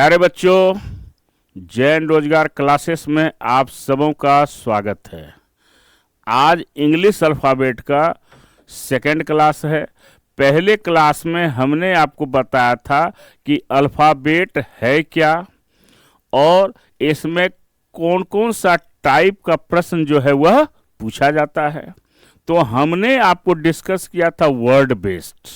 प्यारे बच्चों, जैन रोजगार क्लासेस में आप सबों का स्वागत है। आज इंग्लिश अल्फ़ाबेट का सेकंड क्लास है। पहले क्लास में हमने आपको बताया था कि अल्फ़ाबेट है क्या और इसमें कौन कौन सा टाइप का प्रश्न जो है वह पूछा जाता है। तो हमने आपको डिस्कस किया था वर्ड बेस्ड,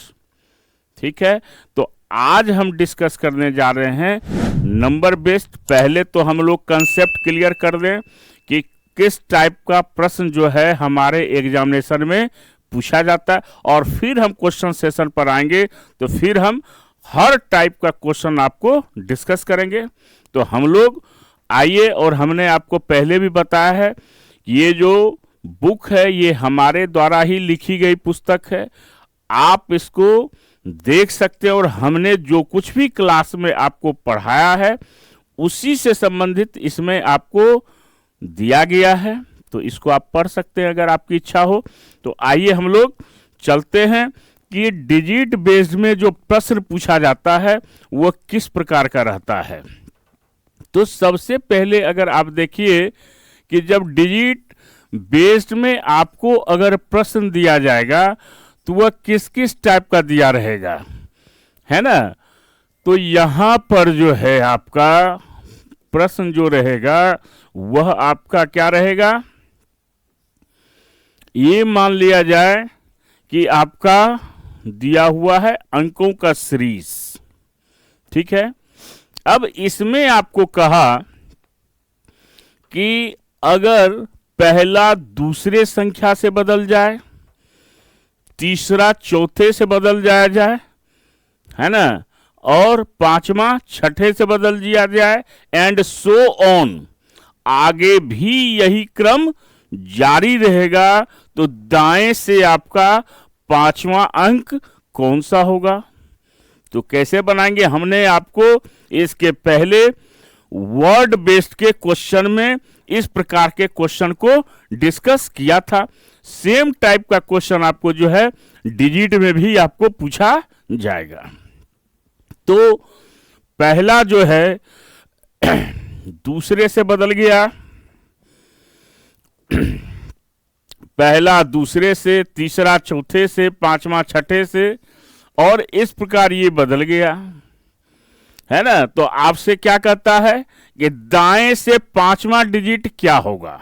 ठीक है। तो आज हम डिस्कस करने जा रहे हैं नंबर बेस्ड। पहले तो हम लोग कंसेप्ट क्लियर कर दें कि किस टाइप का प्रश्न जो है हमारे एग्जामिनेशन में पूछा जाता है, और फिर हम क्वेश्चन सेशन पर आएंगे तो फिर हम हर टाइप का क्वेश्चन आपको डिस्कस करेंगे। तो हम लोग आइए, और हमने आपको पहले भी बताया है ये जो बुक है ये हमारे द्वारा ही लिखी गई पुस्तक है। आप इसको देख सकते हैं और हमने जो कुछ भी क्लास में आपको पढ़ाया है उसी से संबंधित इसमें आपको दिया गया है। तो इसको आप पढ़ सकते हैं अगर आपकी इच्छा हो। तो आइए हम लोग चलते हैं कि डिजिट बेस्ड में जो प्रश्न पूछा जाता है वो किस प्रकार का रहता है। तो सबसे पहले अगर आप देखिए कि जब डिजिट बेस्ड में आपको अगर प्रश्न दिया जाएगा तो वह किस किस टाइप का दिया रहेगा, है ना। तो यहाँ पर जो है आपका प्रश्न जो रहेगा वह आपका क्या रहेगा, ये मान लिया जाए कि आपका दिया हुआ है अंकों का सीरीज, ठीक है। अब इसमें आपको कहा कि अगर पहला दूसरे संख्या से बदल जाए, तीसरा चौथे से बदल जाया जाए, है ना, और पांचवा छठे से बदल दिया जाए, एंड सो ऑन, आगे भी यही क्रम जारी रहेगा, तो दाएं से आपका पांचवा अंक कौन सा होगा। तो कैसे बनाएंगे, हमने आपको इसके पहले वर्ड बेस्ड के क्वेश्चन में इस प्रकार के क्वेश्चन को डिस्कस किया था। सेम टाइप का क्वेश्चन आपको जो है डिजिट में भी आपको पूछा जाएगा। तो पहला जो है दूसरे से बदल गया, पहला दूसरे से, तीसरा चौथे से, पांचवा छठे से, और इस प्रकार ये बदल गया, है ना। तो आपसे क्या कहता है कि दाएं से पांचवा डिजिट क्या होगा।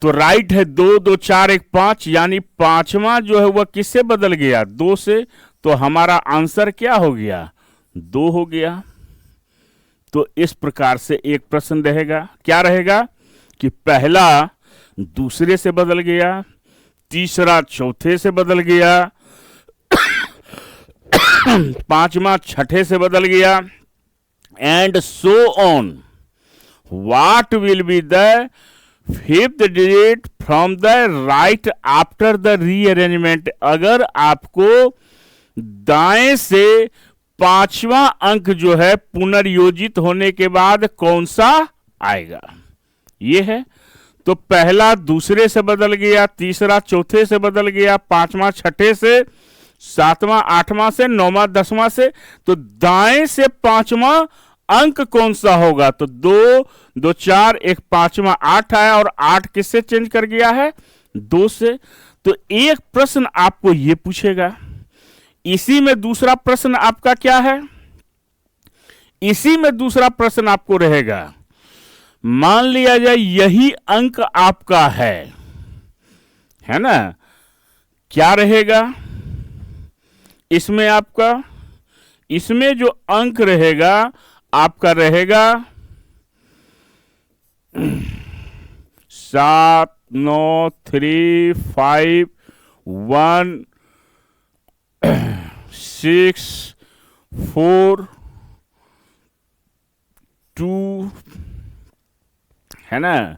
तो राइट है 2 2 4 1 5, यानी पांचवा जो है वह किससे बदल गया, 2 से। तो हमारा आंसर क्या हो गया, 2 हो गया। तो इस प्रकार से एक प्रश्न रहेगा, क्या रहेगा कि पहला दूसरे से बदल गया, तीसरा चौथे से बदल गया, पांचवा छठे से बदल गया, and so on, what will be the fifth digit from the right after the rearrangement. अगर आपको दाएं से पांचवा अंक जो है पुनर्योजित होने के बाद कौन सा आएगा, ये है। तो पहला दूसरे से बदल गया, तीसरा चौथे से बदल गया, पांचवा छठे से, सातवां आठवां से, नौवां दसवां से। तो दाएं से पांचवा अंक कौन सा होगा, तो 2 2 4 1 पांचवा 8 आया, और 8 किससे चेंज कर गया है, 2 से। तो एक प्रश्न आपको ये पूछेगा। इसी में दूसरा प्रश्न आपका क्या है, इसी में दूसरा प्रश्न आपको रहेगा, मान लिया जाए यही अंक आपका है ना, क्या रहेगा इसमें आपका, इसमें जो अंक रहेगा आपका रहेगा 7 9 3 5 1 6 4 2, है ना,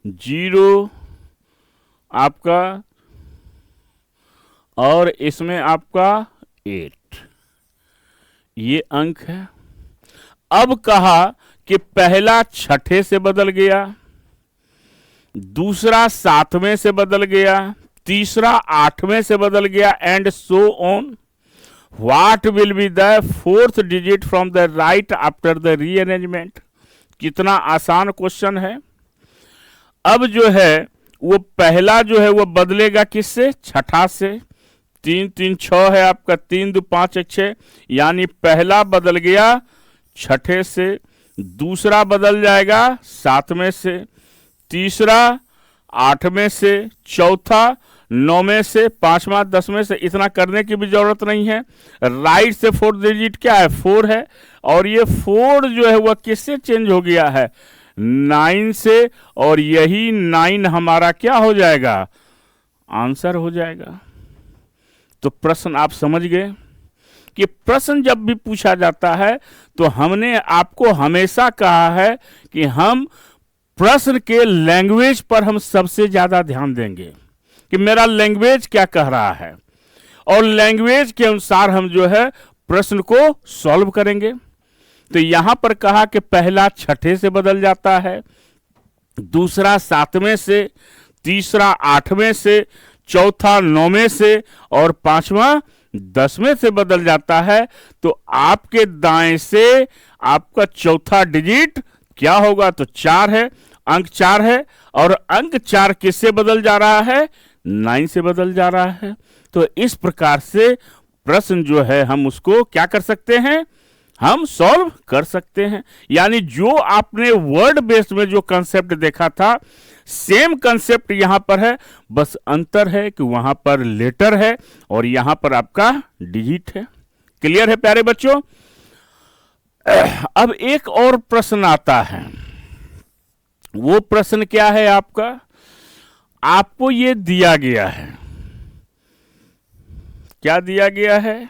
0 आपका, और इसमें आपका 8, ये अंक है। अब कहा कि पहला छठे से बदल गया, दूसरा सातवें से बदल गया, तीसरा आठवें से बदल गया, and so on, what will be the fourth digit from the right after the rearrangement. कितना आसान क्वेश्चन है। अब जो है वो पहला जो है वो बदलेगा किससे, छठा से। 3 3 6 है आपका, 3 2 5 1 6, यानी पहला बदल गया छठे से, दूसरा बदल जाएगा 7वें से, तीसरा 8वें से, चौथा 9वें से, 5वां 10वें से। इतना करने की भी जरूरत नहीं है। राइट से फोर्थ डिजिट क्या है, 4 है, और ये 4 जो है वह किससे चेंज हो गया है, 9 से, और यही 9 हमारा क्या हो जाएगा, आंसर हो जाएगा। तो प्रश्न आप समझ गए कि प्रश्न जब भी पूछा जाता है तो हमने आपको हमेशा कहा है कि हम प्रश्न के लैंग्वेज पर हम सबसे ज्यादा ध्यान देंगे कि मेरा लैंग्वेज क्या कह रहा है, और लैंग्वेज के अनुसार हम जो है प्रश्न को सॉल्व करेंगे। तो यहां पर कहा कि पहला छठे से बदल जाता है, दूसरा 7वें से, तीसरा 8वें से, चौथा 9वें से, और 5वां 10वें से बदल जाता है। तो आपके दाएं से आपका चौथा डिजिट क्या होगा, तो 4 है, अंक 4 है, और अंक 4 किससे बदल जा रहा है, 9 से बदल जा रहा है। तो इस प्रकार से प्रश्न जो है हम उसको क्या कर सकते हैं, हम सॉल्व कर सकते हैं। यानी जो आपने वर्ड बेस्ड में जो कंसेप्ट देखा था, सेम कंसेप्ट यहां पर है, बस अंतर है कि वहां पर लेटर है और यहां पर आपका डिजिट है। क्लियर है प्यारे बच्चों। अब एक और प्रश्न आता है। वो प्रश्न क्या है आपका, आपको ये दिया गया है, क्या दिया गया है,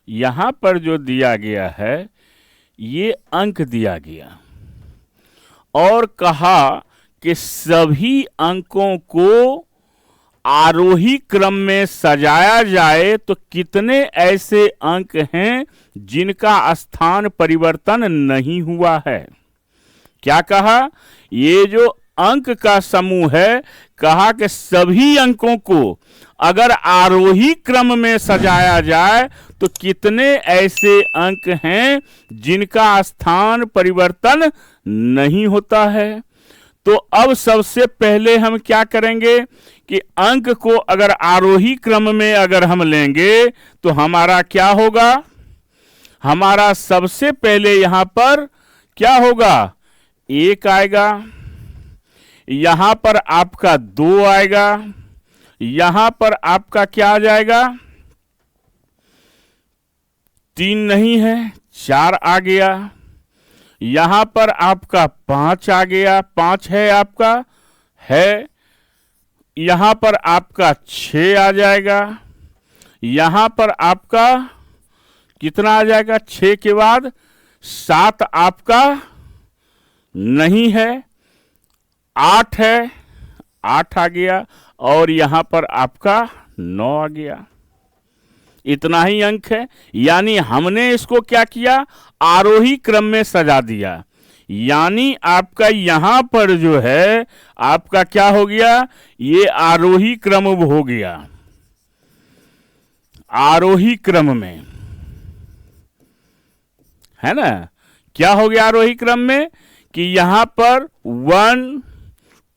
यहां पर जो दिया गया है ये अंक दिया गया और कहा कि सभी अंकों को आरोही क्रम में सजाया जाए तो कितने ऐसे अंक हैं जिनका स्थान परिवर्तन नहीं हुआ है। क्या कहा, ये जो अंक का समूह है, कहा कि सभी अंकों को अगर आरोही क्रम में सजाया जाए तो कितने ऐसे अंक हैं जिनका स्थान परिवर्तन नहीं होता है। तो अब सबसे पहले हम क्या करेंगे कि अंक को अगर आरोही क्रम में अगर हम लेंगे तो हमारा क्या होगा, हमारा सबसे पहले यहां पर क्या होगा, 1 आएगा, यहां पर आपका 2 आएगा, यहां पर आपका क्या आ जाएगा, 3 नहीं है, 4 आ गया, यहां पर आपका 5 आ गया, 5 है आपका, है, यहां पर आपका 6 आ जाएगा, यहां पर आपका कितना आ जाएगा, 6 के बाद 7 आपका नहीं है, 8 है, 8 आ गया, और यहां पर आपका 9 आ गया। इतना ही अंक है। यानी हमने इसको क्या किया, आरोही क्रम में सजा दिया। यानी आपका यहां पर जो है आपका क्या हो गया, ये आरोही क्रम हो गया, आरोही क्रम में, है ना। क्या हो गया आरोही क्रम में कि यहां पर 1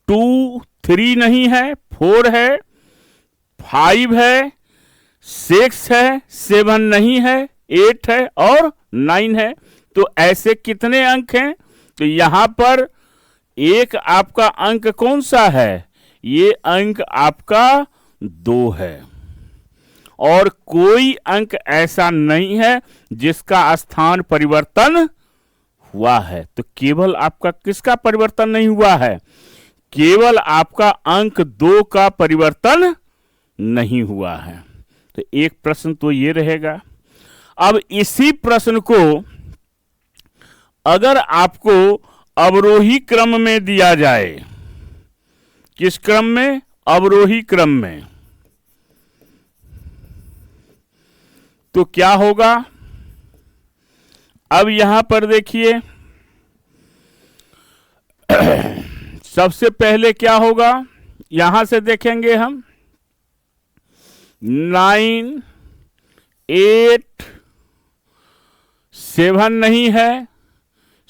2 3 नहीं है, 4 है, 5 है, 6 है, 7 नहीं है, 8 है, और 9 है। तो ऐसे कितने अंक हैं, तो यहां पर एक आपका अंक कौन सा है, ये अंक आपका 2 है, और कोई अंक ऐसा नहीं है जिसका स्थान परिवर्तन हुआ है। तो केवल आपका किसका परिवर्तन नहीं हुआ है, केवल आपका अंक 2 का परिवर्तन नहीं हुआ है। तो एक प्रश्न तो ये रहेगा। अब इसी प्रश्न को अगर आपको अवरोही क्रम में दिया जाए, किस क्रम में, अवरोही क्रम में, तो क्या होगा, अब यहां पर देखिए सबसे पहले क्या होगा, यहां से देखेंगे हम 9 8 7 नहीं है,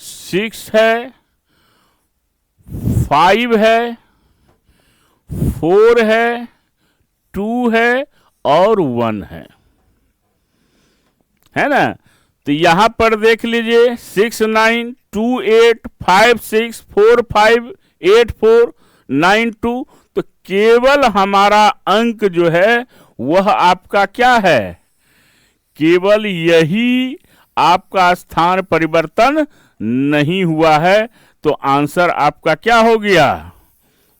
6 है, 5 है, 4 है, 2 है और 1 है ना। तो यहां पर देख लीजिए 6 9 2 8 5 6 4 5 8 4 9 2। तो केवल हमारा अंक जो है वह आपका क्या है, केवल यही आपका स्थान परिवर्तन नहीं हुआ है। तो आंसर आपका क्या हो गया,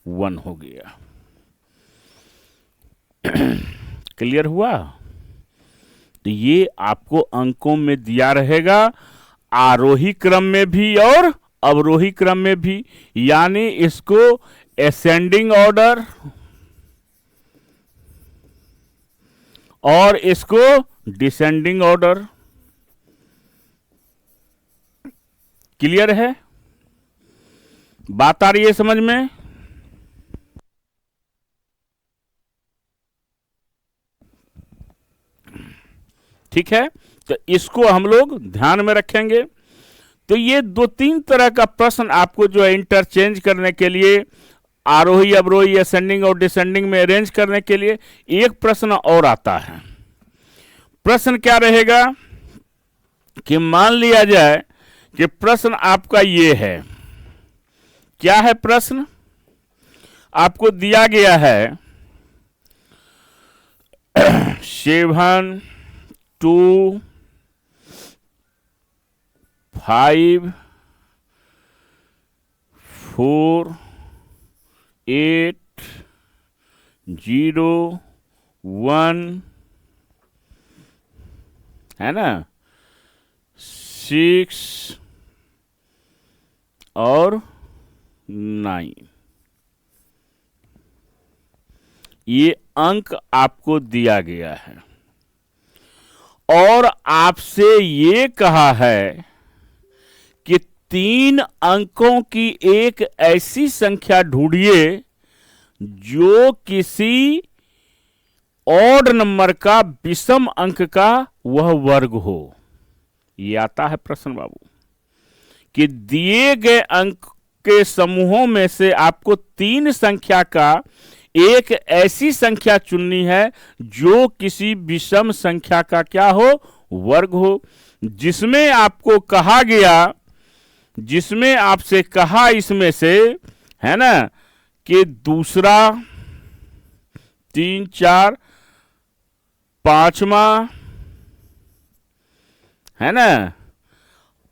1 हो गया। क्लियर हुआ। तो ये आपको अंकों में दिया रहेगा, आरोही क्रम में भी और अवरोही क्रम में भी, यानी इसको असेंडिंग ऑर्डर और इसको डिसेंडिंग ऑर्डर। क्लियर है, बात आ रही है समझ में। ठीक है, तो इसको हम लोग ध्यान में रखेंगे। तो ये 2-3 तरह का प्रश्न आपको जो है इंटरचेंज करने के लिए, आरोही अवरोही असेंडिंग और डिसेंडिंग में अरेंज करने के लिए एक प्रश्न और आता है। प्रश्न क्या रहेगा कि मान लिया जाए कि प्रश्न आपका ये है, क्या है प्रश्न, आपको दिया गया है 7 2 5 4 8 0 1 है ना, 6 और 9। ये अंक आपको दिया गया है और आपसे ये कहा है कि 3 अंकों की एक ऐसी संख्या ढूंढिए जो किसी ऑड नंबर का विषम अंक का वह वर्ग हो। ये आता है प्रश्न बाबू कि दिए गए अंक के समूहों में से आपको 3 संख्या का एक ऐसी संख्या चुननी है जो किसी विषम संख्या का क्या हो, वर्ग हो। जिसमें आपको कहा गया, जिसमें आपसे कहा इसमें से है ना कि दूसरा, 3 4 5वां है ना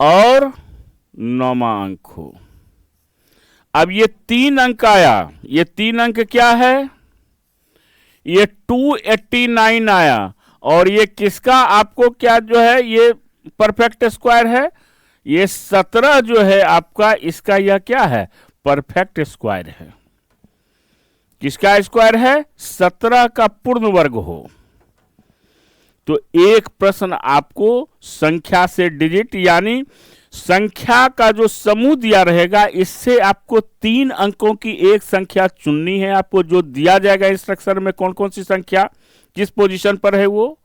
और 9वां अंक हो। अब ये 3 अंक आया, ये 3 अंक क्या है, ये 289 आया और ये किसका आपको क्या जो है, ये परफेक्ट स्क्वायर है। ये 17 जो है आपका, इसका यह क्या है, परफेक्ट स्क्वायर है। किसका स्क्वायर है, 17 का पूर्ण वर्ग हो। तो एक प्रश्न आपको संख्या से डिजिट यानी संख्या का जो समूह दिया रहेगा, इससे आपको 3 अंकों की एक संख्या चुननी है। आपको जो दिया जाएगा इंस्ट्रक्शन में कौन कौन सी संख्या किस पोजीशन पर है वो,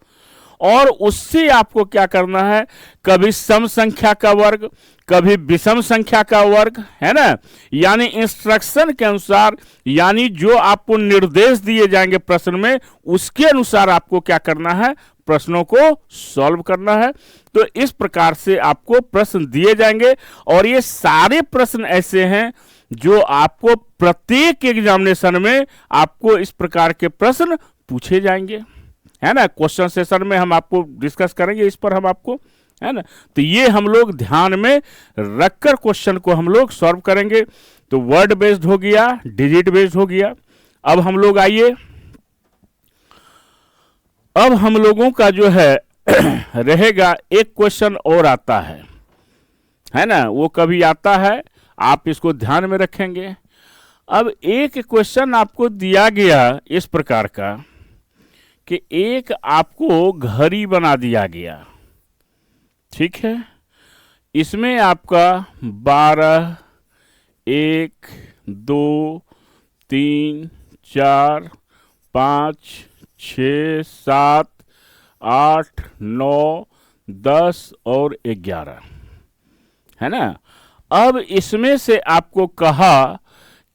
और उससे आपको क्या करना है, कभी सम संख्या का वर्ग, कभी विषम संख्या का वर्ग, है ना। यानी इंस्ट्रक्शन के अनुसार, यानी जो आपको निर्देश दिए जाएंगे प्रश्न में, उसके अनुसार आपको क्या करना है, प्रश्नों को सॉल्व करना है। तो इस प्रकार से आपको प्रश्न दिए जाएंगे और ये सारे प्रश्न ऐसे हैं जो आपको प्रत्येक एग्जामिनेशन में आपको इस प्रकार के प्रश्न पूछे जाएंगे, है ना। क्वेश्चन सेशन में हम आपको डिस्कस करेंगे इस पर, हम आपको, है ना। तो ये हम लोग ध्यान में रखकर क्वेश्चन को हम लोग सॉल्व करेंगे। तो वर्ड बेस्ड हो गया, डिजिट बेस्ड हो गया। अब हम लोग आइए, अब हम लोगों का जो है रहेगा एक क्वेश्चन और आता है ना, वो कभी आता है, आप इसको ध्यान में रखेंगे। अब एक क्वेश्चन आपको दिया गया इस प्रकार का कि एक आपको घड़ी बना दिया गया, ठीक है। इसमें आपका 12, 1, 2, 3, 4, 5, 6, 7, 8, 9, 10 और 11 है ना। अब इसमें से आपको कहा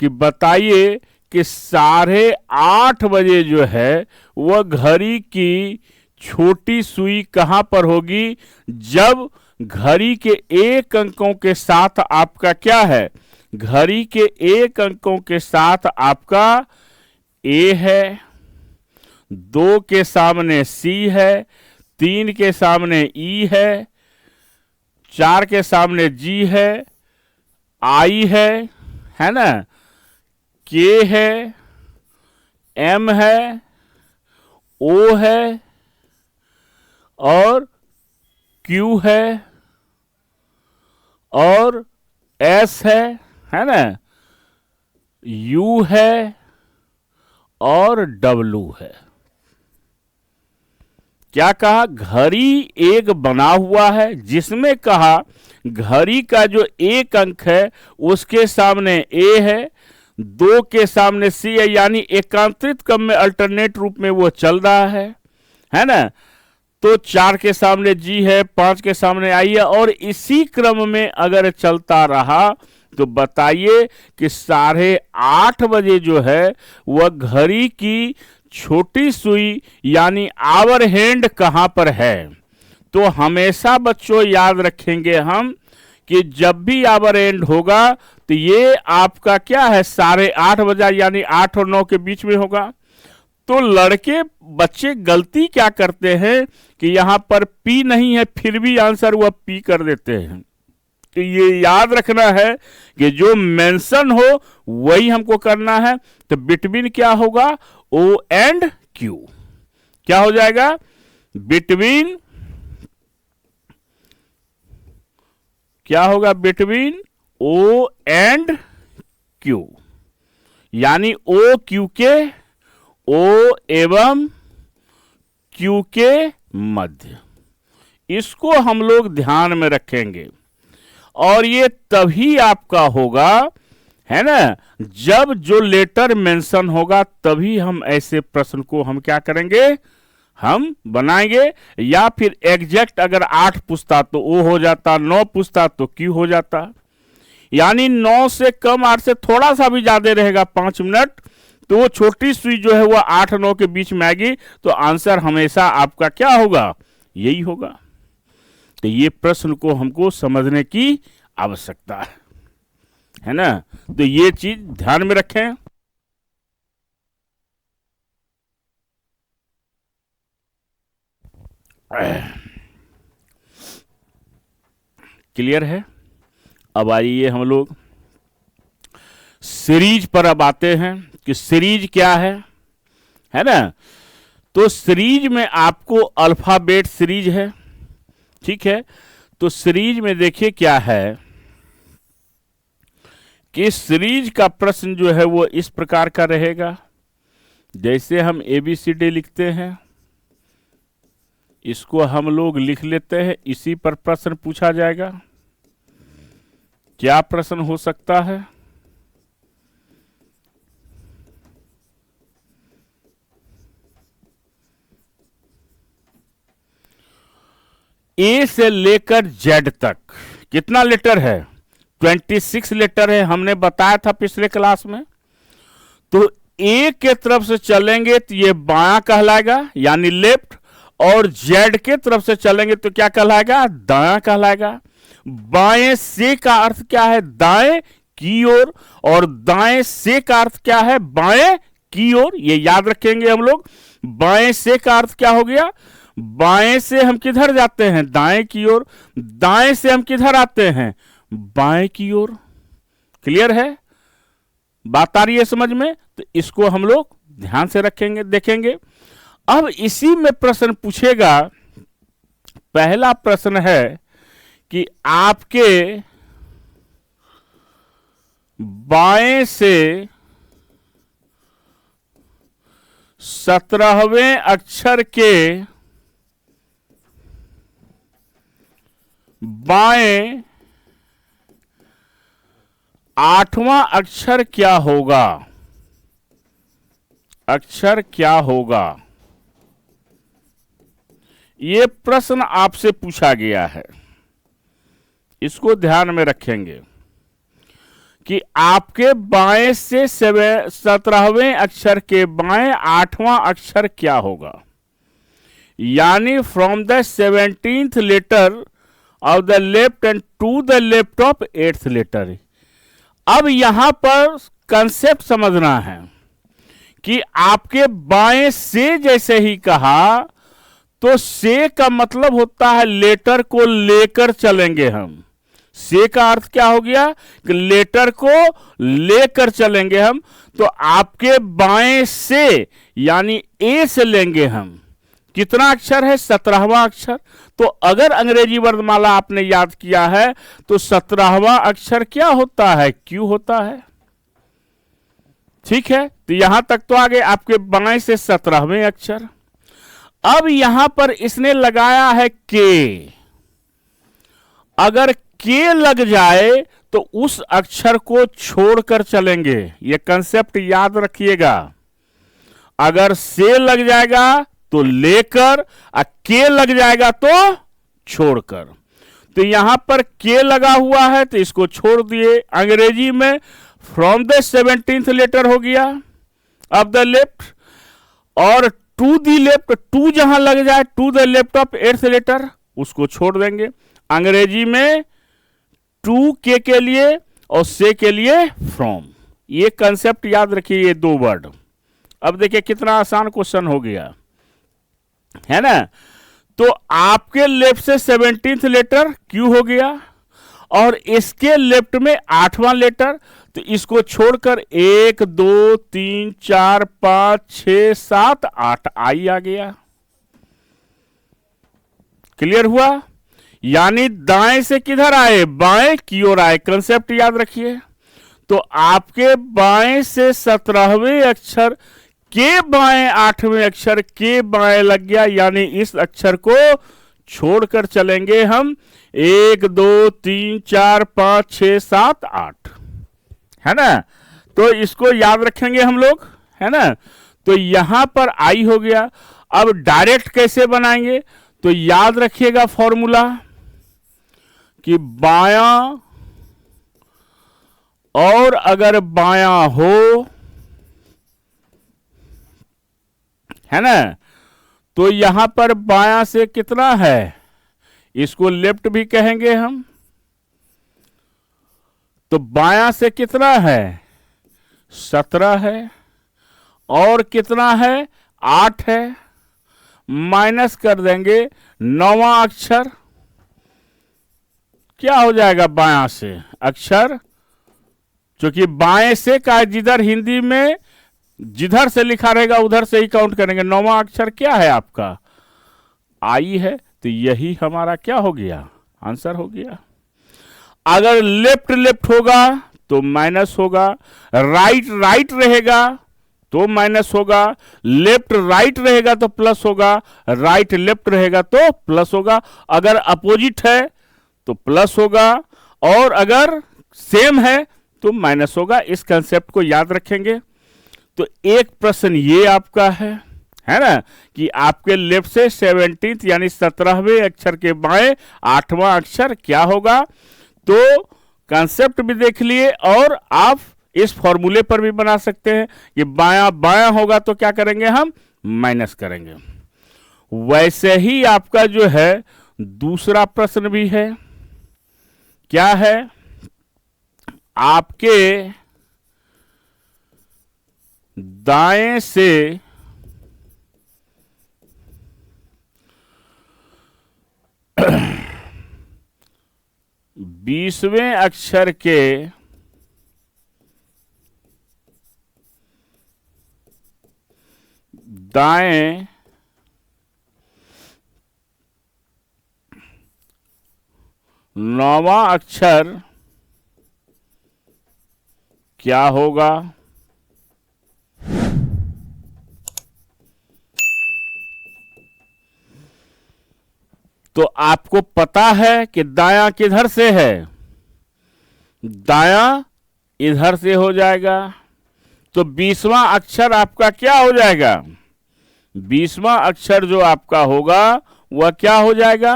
कि बताइए कि 8:30 बजे जो है वह घड़ी की छोटी सुई कहाँ पर होगी, जब घड़ी के एक अंकों के साथ आपका क्या है, घड़ी के एक अंकों के साथ आपका ए है, 2 के सामने सी है, 3 के सामने ई है, 4 के सामने जी है, आई है ना, के है, एम है, ओ है और क्यू है और एस है ना, यू है और डब्लू है। क्या कहा, घड़ी एक बना हुआ है जिसमें कहा घड़ी का जो एक अंक है उसके सामने ए है, 2 के सामने सी है, यानी एकांतरित क्रम में अल्टरनेट रूप में वो चल रहा है ना। तो 4 के सामने जी है, 5 के सामने आई है और इसी क्रम में अगर चलता रहा तो बताइए कि 8:30 जो है वह घड़ी की छोटी सुई यानी आवर हैंड कहां पर है। तो हमेशा बच्चों याद रखेंगे हम कि जब भी आवर हैंड होगा तो ये आपका क्या है 8:30 यानी 8 और 9 के बीच में होगा। तो लड़के बच्चे गलती क्या करते हैं कि यहां पर पी नहीं है फिर भी आंसर वह पी कर देते हैं। तो ये याद रखना है कि जो मेंशन हो वही हमको करना है। तो बिटवीन क्या होगा, ओ एंड क्यू क्या हो जाएगा, बिटवीन क्या होगा, बिटवीन ओ एंड क्यू, यानी ओ क्यू के, ओ एवं क्यू के मध्य। इसको हम लोग ध्यान में रखेंगे और ये तभी आपका होगा है ना, जब जो लेटर मेंशन होगा तभी हम ऐसे प्रश्न को हम क्या करेंगे, हम बनाएंगे। या फिर एग्जैक्ट अगर 8 पूछता तो ओ हो जाता, 9 पूछता तो क्यू हो जाता, यानी 9 से कम 8 से थोड़ा सा भी ज्यादा रहेगा 5 मिनट तो वो छोटी सुई जो है वह 8-9 के बीच में आएगी। तो आंसर हमेशा आपका क्या होगा, यही होगा। तो ये प्रश्न को हमको समझने की आवश्यकता है ना। तो ये चीज ध्यान में रखें। क्लियर है। अब आइए हम लोग सीरीज पर अब आते हैं कि सीरीज क्या है ना। तो सीरीज में आपको अल्फाबेट सीरीज है, ठीक है। तो सीरीज में देखिए क्या है कि सीरीज का प्रश्न जो है वो इस प्रकार का रहेगा, जैसे हम ABCD लिखते हैं इसको हम लोग लिख लेते हैं, इसी पर प्रश्न पूछा जाएगा। क्या प्रश्न हो सकता है, ए से लेकर जेड तक कितना लेटर है, 26 लेटर है, हमने बताया था पिछले क्लास में। तो ए के तरफ से चलेंगे तो ये बायां कहलाएगा यानी लेफ्ट, और जेड के तरफ से चलेंगे तो क्या कहलाएगा, दायां कहलाएगा। बाएं से का अर्थ क्या है, दाएं की ओर, और दाएं से का अर्थ क्या है, बाएं की ओर। ये याद रखेंगे हम लोग। बाएं से का अर्थ क्या हो गया, बाएं से हम किधर जाते हैं, दाएं की ओर। दाएं से हम किधर आते हैं, बाएं की ओर। क्लियर है, बात आ रही है समझ में। तो इसको हम लोग ध्यान से रखेंगे, देखेंगे। अब इसी में प्रश्न पूछेगा। पहला प्रश्न है कि आपके बाएं से 17वें अक्षर के बाएं आठवां अक्षर क्या होगा? अक्षर क्या होगा? ये प्रश्न आपसे पूछा गया है, इसको ध्यान में रखेंगे कि आपके बाएं से 17वें अक्षर के बाएं 8वां अक्षर क्या होगा, यानी from the 17th letter of the left and to the left of 8th letter. अब यहां पर कंसेप्ट समझना है कि आपके बाएं से जैसे ही कहा तो से का मतलब होता है लेटर को लेकर चलेंगे हम। से का अर्थ क्या हो गया कि लेटर को लेकर चलेंगे हम। तो आपके बाएं से यानी ए से लेंगे हम। कितना अक्षर है? 17वां अक्षर। तो अगर अंग्रेजी वर्णमाला आपने याद किया है तो 17वां अक्षर क्या होता है? क्यू होता है। ठीक है, तो यहां तक तो आ गए आपके बाएं से 17वें अक्षर। अब यहां पर इसने लगाया है के। अगर के लग जाए तो उस अक्षर को छोड़कर चलेंगे। यह कंसेप्ट याद रखिएगा। अगर से लग जाएगा तो लेकर, और के लग जाएगा तो छोड़कर। तो यहां पर के लगा हुआ है तो इसको छोड़ दिए। अंग्रेजी में फ्रॉम द 17th लेटर हो गया ऑफ द लेफ्ट, और टू द लेफ्ट, टू जहां लग जाए to the left of 8th letter उसको छोड़ देंगे। अंग्रेजी में टू के लिए और से के लिए फ्रॉम। ये कंसेप्ट याद रखिए, ये दो वर्ड। अब देखिए कितना आसान क्वेश्चन हो गया है ना। तो आपके लेफ्ट से 17th लेटर क्यू हो गया और इसके लेफ्ट में 8वां लेटर। तो इसको छोड़कर 1 2 3 4 5 6 7 8 आई आ गया। क्लियर हुआ? यानी दाएं से किधर आए? बाएं की ओर आए। कंसेप्ट याद रखिए। तो आपके बाएं से 17वें अक्षर के बाएं 8वें अक्षर के बाएं लग गया, यानी इस अक्षर को छोड़कर चलेंगे हम। 1 2 3 4 5 6 7 8, है ना। तो इसको याद रखेंगे हम लोग, है ना। तो यहां पर आई हो गया। अब डायरेक्ट कैसे बनाएंगे? तो याद रखिएगा फॉर्मूला कि बायां और अगर बायां हो, है ना, तो यहां पर बायां से कितना है? इसको लेफ्ट भी कहेंगे हम। तो बायां से कितना है? 17 है। और कितना है? 8 है। माइनस कर देंगे 9वां अक्षर। क्या हो जाएगा बायां से? अक्षर, क्योंकि बाएं से का जिधर हिंदी में जिधर से लिखा रहेगा उधर से ही काउंट करेंगे। 9वां अक्षर क्या है आपका? आई है। तो यही हमारा क्या हो गया? आंसर हो गया। अगर लेफ्ट लेफ्ट होगा तो माइनस होगा, राइट राइट रहेगा तो माइनस होगा, लेफ्ट राइट रहेगा तो प्लस होगा, राइट लेफ्ट रहेगा तो प्लस होगा। अगर अपोजिट है तो प्लस होगा, और अगर सेम है तो माइनस होगा। इस कंसेप्ट को याद रखेंगे। तो एक प्रश्न ये आपका है ना, कि आपके लेफ्ट से 17th यानी 17वें अक्षर के बाएं 8वां अक्षर क्या होगा। तो कंसेप्ट भी देख लिए और आप इस फॉर्मूले पर भी बना सकते हैं कि बायां बायां होगा तो क्या करेंगे हम? माइनस करेंगे। वैसे ही आपका जो है दूसरा प्रश्न भी है। क्या है? आपके दाएं से बीसवें अक्षर के दाएं 9वां अक्षर क्या होगा? तो आपको पता है कि दायां किधर से है? दायां इधर से हो जाएगा, तो 20वां अक्षर आपका क्या हो जाएगा? 20वां अक्षर जो आपका होगा वह क्या हो जाएगा?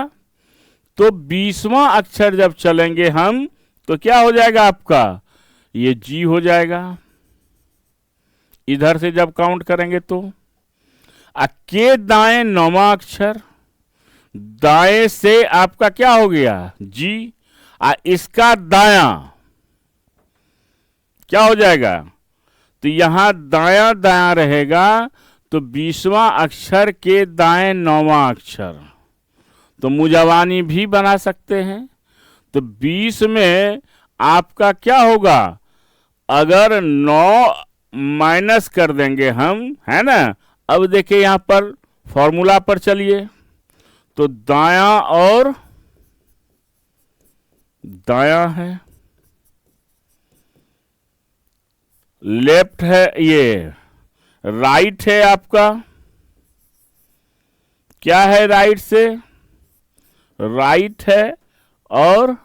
तो 20वां अक्षर जब चलेंगे हम तो क्या हो जाएगा आपका? ये जी हो जाएगा। इधर से जब काउंट करेंगे तो के दाएं 9वां अक्षर, दाएं से आपका क्या हो गया? जी। इसका दायां क्या हो जाएगा? तो यहां दायां दायां रहेगा, तो 20वां अक्षर के दाएं 9वां अक्षर, तो मुजावानी भी बना सकते हैं। तो 20 में आपका क्या होगा? अगर 9 माइनस कर देंगे हम, है ना। अब देखिए यहां पर फॉर्मूला पर चलिए, तो दायां और दायां है, लेफ्ट है, ये राइट है आपका। क्या है राइट से? राइट है और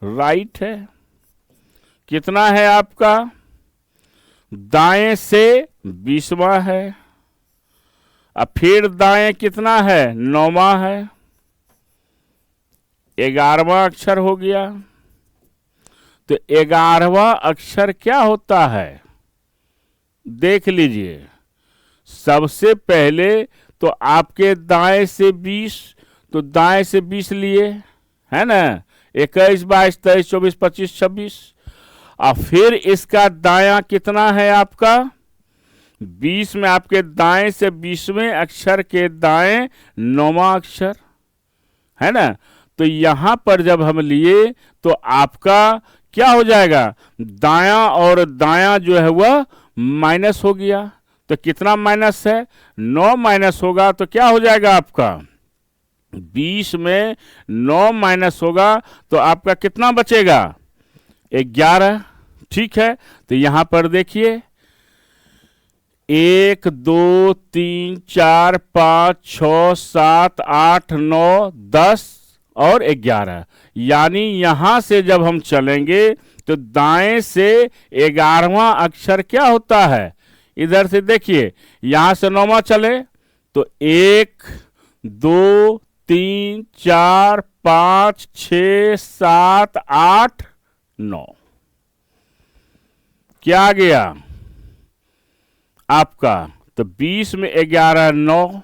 राइट है। कितना है आपका? दाएं से 20वां है। अब फिर दाएं कितना है? 9वां है। 11वां अक्षर हो गया। तो 11वां अक्षर क्या होता है? देख लीजिए, सबसे पहले तो आपके दाएं से 20, तो दाएं से 20 लिए, है ना। 21, 22, 23, 24, 25, 26। और फिर इसका दायां कितना है आपका? 20 में आपके दाएं से 20वें अक्षर के दाएं 9वां अक्षर, है ना। तो यहां पर जब हम लिए तो आपका क्या हो जाएगा? दायां और दायां जो है वह माइनस हो गया। तो कितना माइनस है? 9 माइनस होगा तो क्या हो जाएगा आपका? 20 में 9 माइनस होगा तो आपका कितना बचेगा? 11। ठीक है, तो यहां पर देखिए 1 2 3 4 5 6 7 8 9 10 और 11, यानी यहां से जब हम चलेंगे तो दाएं से 11वां अक्षर क्या होता है? इधर से देखिए, यहां से 9वां चले तो 1 2 3 4 5 6 7 8 9, क्या आ गया आपका? तो 20 में 11 9,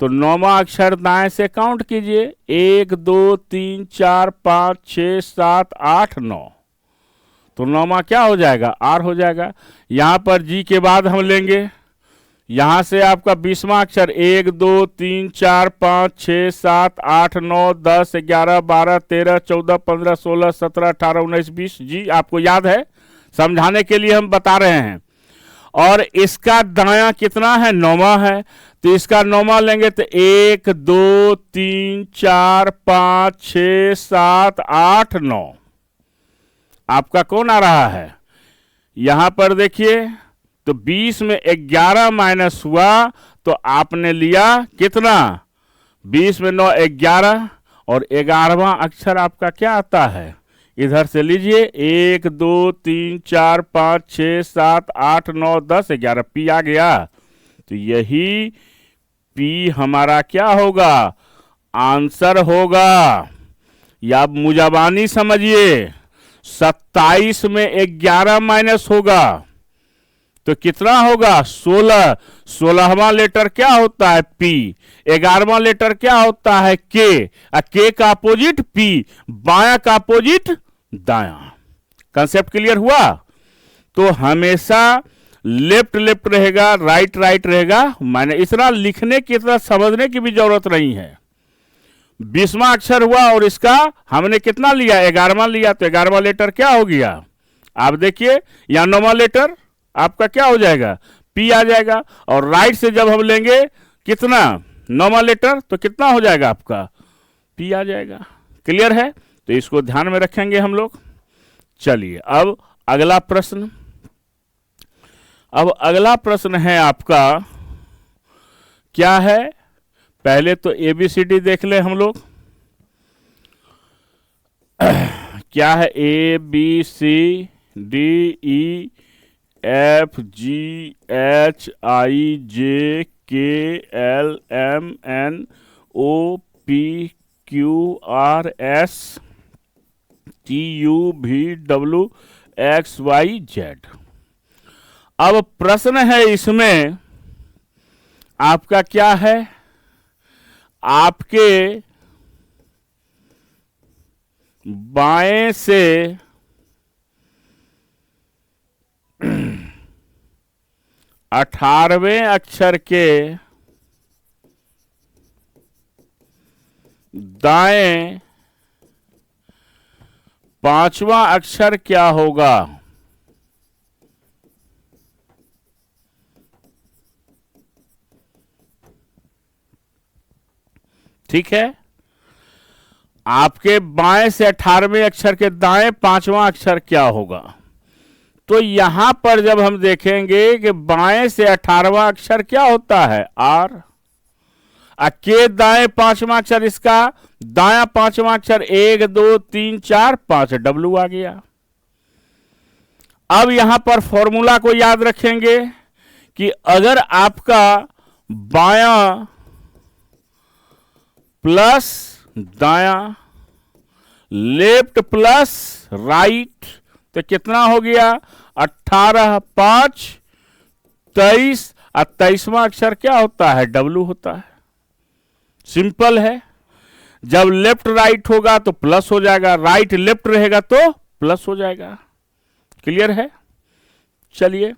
तो 9वां अक्षर दाएं से काउंट कीजिए, 1 2 3 4 5 6 7 8 9, तो 9वां क्या हो जाएगा? आर हो जाएगा। यहां पर जी के बाद हम लेंगे, यहां से आपका 20वां अक्षर 1 2 3 4 5 6 7 8 9 10 11 12 13 14 15 16 17 18 19 20। जी आपको याद है, समझाने के लिए हम बता रहे हैं। और इसका दायां कितना है? 9वां है, तो इसका 9वां लेंगे तो 1 2 3 4 5 6 7 8 9, आपका कौन आ रहा है? यहां पर देखिए, तो 20 में 11 माइनस हुआ तो आपने लिया कितना? 20 में 9 11, और 11वां अक्षर आपका क्या आता है? इधर से लीजिए 1 2 3 4 5 6 7 8 9 10 11, पी आ गया। तो यही पी हमारा क्या होगा? आंसर होगा। या आप मुजाबानी समझिए, 27 में 11 माइनस होगा तो कितना होगा? 16। 16वां लेटर क्या होता है? पी। 11वां लेटर क्या होता है? के का अपोजिट पी, बाया का अपोजिट दाया। कंसेप्ट क्लियर हुआ? तो हमेशा लेफ्ट लेफ्ट रहेगा, राइट राइट रहेगा। मैंने इतना लिखने की, इतना समझने की भी जरूरत नहीं है। 20वां अक्षर हुआ और इसका हमने कितना लिया? 11वां लिया, तो 11वां लेटर क्या हो गया? आप देखिए, या 9वां लेटर आपका क्या हो जाएगा? पी आ जाएगा। और राइट से जब हम लेंगे कितना? 9वां लेटर, तो कितना हो जाएगा आपका? पी आ जाएगा। क्लियर है? तो इसको ध्यान में रखेंगे हम लोग। चलिए अब अगला प्रश्न। अब अगला प्रश्न है आपका, क्या है? पहले तो ABCD देख ले हम लोग। क्या है? ABCD, DEFGHIJKLMNOPQRSTUVWXYZ। अब प्रश्न है इसमें आपका क्या है, आपके बाएं से 18वें अक्षर के दाएं 5वां अक्षर क्या होगा? ठीक है, आपके बाएं से 18वें अक्षर के दाएं 5वां अक्षर क्या होगा? तो यहां पर जब हम देखेंगे कि बाएं से 18वां अक्षर क्या होता है, आर, के दाएं 5वां अक्षर, इसका दायां 5वां अक्षर 1 2 3 4 5 डब्ल्यू आ गया। अब यहां पर फॉर्मूला को याद रखेंगे कि अगर आपका बायां प्लस दायां, लेफ्ट प्लस राइट, तो कितना हो गया? 18 5 23, और 23वां अक्षर क्या होता है? डब्ल्यू होता है। सिंपल है, जब लेफ्ट राइट होगा तो प्लस हो जाएगा, राइट लेफ्ट रहेगा तो प्लस हो जाएगा। क्लियर है? चलिए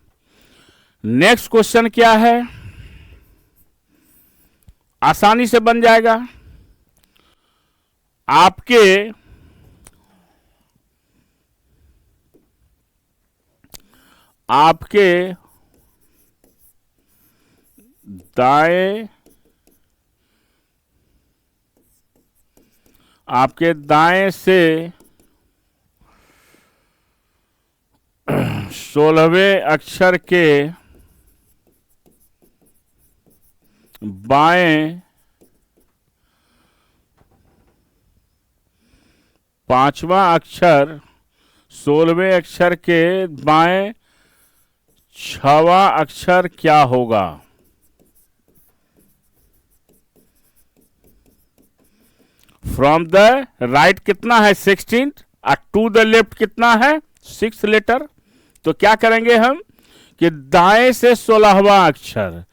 नेक्स्ट क्वेश्चन क्या है, आसानी से बन जाएगा। आपके दाएं से 16वें अक्षर के बाएं 5वां अक्षर 16वें अक्षर के बाएं 6वां अक्षर क्या होगा? फ्रॉम द राइट कितना है? 16, और टू द लेफ्ट कितना है? 6 लेटर। तो क्या करेंगे हम कि दाएं से 16वां अक्षर,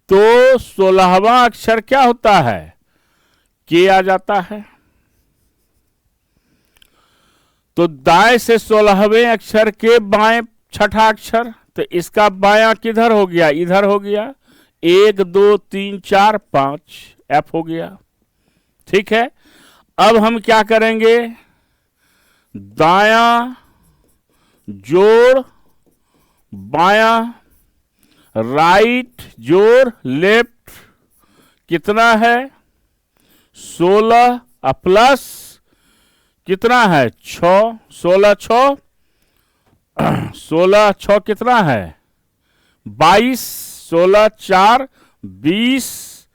तो 16वां अक्षर क्या होता है? के आ जाता है। तो दाएं से 16वें अक्षर के बाएं 6ठा अक्षर, तो इसका बायां किधर हो गया? इधर हो गया। 1 2 3 4 5 एफ हो गया। ठीक है, अब हम क्या करेंगे? दायां जोड़ बायां, राइट जोड़ लेफ्ट, कितना है? 16 प्लस कितना है? 6, 16 6, 16 6 कितना है? 22, 16 4 20,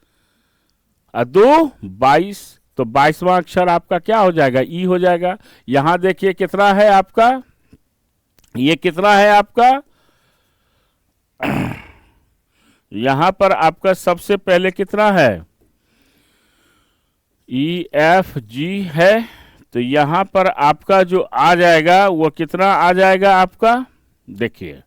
2 22, तो 22वां अक्षर आपका क्या हो जाएगा? ई हो जाएगा। यहां देखिए कितना है आपका, ये कितना है आपका? यहां पर आपका सबसे पहले कितना है? EFG है, तो यहां पर आपका जो आ जाएगा वो कितना आ जाएगा आपका? देखिए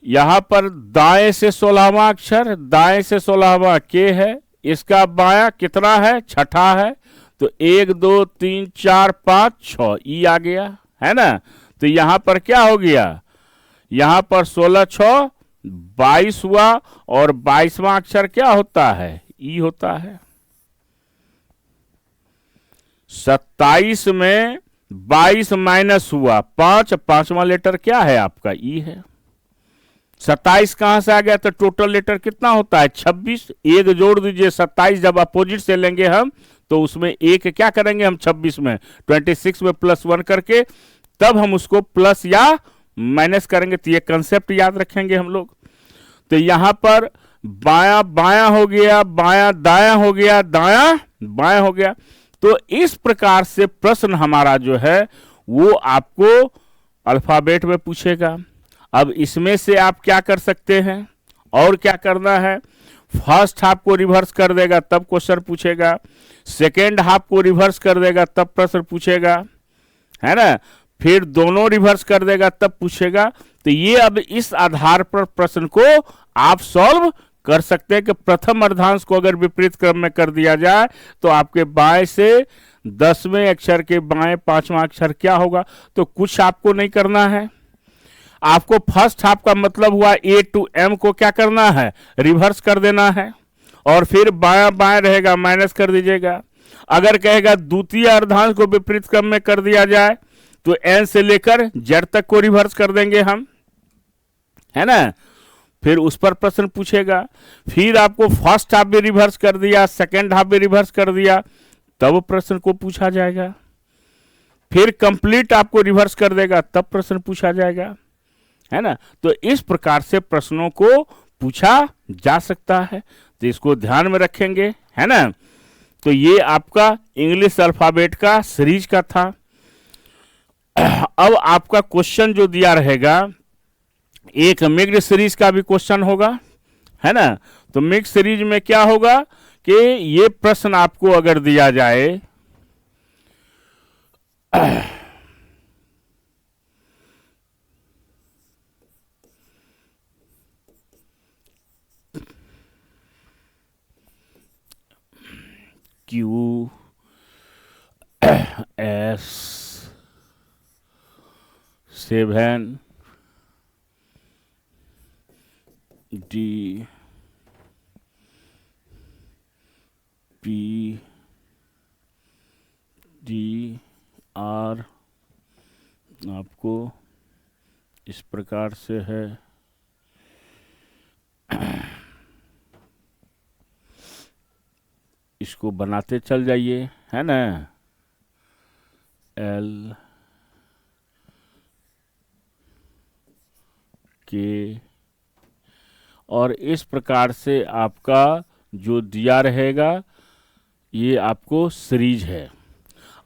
यहां पर दाएं से 16वां अक्षर, दाएं से 16वां के है, इसका बायां कितना है? 6ठा है, तो 1 2 3 4 5 6 ई आ गया, है ना। तो यहां पर क्या हो गया? यहां पर 16 6 22 हुआ, और 22वां अक्षर क्या होता है? ई होता है। 27 में 22 माइनस हुआ 5, 5वां लेटर क्या है आपका? ई है। 27 कहां से आ गया? तो टोटल लेटर कितना होता है? 26। एक जोड़ दीजिए, 27 जब अपोजिट से लेंगे हम तो उसमें एक क्या करेंगे हम? 26 में 26 में +1 करके तब हम उसको प्लस या माइनस करेंगे। तो ये कंसेप्ट याद रखेंगे हम लोग। तो यहां पर बायां बायां हो गया, बायां दायां हो गया, दायां बायां हो गया। तो इस प्रकार से प्रश्न हमारा जो है वो आपको अल्फ़ाबेट में पूछेगा। अब इसमें से आप क्या कर सकते हैं और क्या करना है, फर्स्ट हाफ को रिवर्स कर देगा तब क्वेश्चन पूछेगा, सेकेंड हाफ को रिवर्स कर देगा तब प्रश्न पूछेगा, है ना, फिर दोनों रिवर्स कर देगा तब पूछेगा। तो ये अब इस आधार पर प्रश्न को आप सॉल्व कर सकते हैं कि प्रथम अर्धांश को अगर विपरीत क्रम में कर दिया जाए तो आपके बाएं से 10वें अक्षर के बाएं 5वां अक्षर क्या होगा। तो कुछ आपको नहीं करना है, आपको फर्स्ट हाफ का मतलब हुआ ए टू एम को क्या करना है, रिवर्स कर देना है, और फिर बायां बाएं रहेगा माइनस कर दीजिएगा। अगर कहेगा द्वितीय अर्धांश को विपरीत क्रम में कर दिया जाए तो एन से लेकर जेड तक को रिवर्स कर देंगे हम, है ना, फिर उस पर प्रश्न पूछेगा। फिर आपको फर्स्ट हाफ भी रिवर्स कर दिया, सेकेंड हाफ भी रिवर्स कर दिया, तब प्रश्न को पूछा जाएगा। फिर कंप्लीट आपको रिवर्स कर देगा तब प्रश्न पूछा जाएगा, है ना। तो इस प्रकार से प्रश्नों को पूछा जा सकता है, तो इसको ध्यान में रखेंगे, है ना। तो ये आपका इंग्लिश अल्फाबेट का सीरीज का था। अब आपका क्वेश्चन जो दिया रहेगा, एक मिक्स्ड सीरीज का भी क्वेश्चन होगा, है ना। तो मिक्स्ड सीरीज में क्या होगा कि ये प्रश्न आपको अगर दिया जाए Q S 7 D P D R आपको इस प्रकार से है। इसको बनाते चल जाइए, है ना। L K और इस प्रकार से आपका जो दिया रहेगा ये आपको सीरीज है।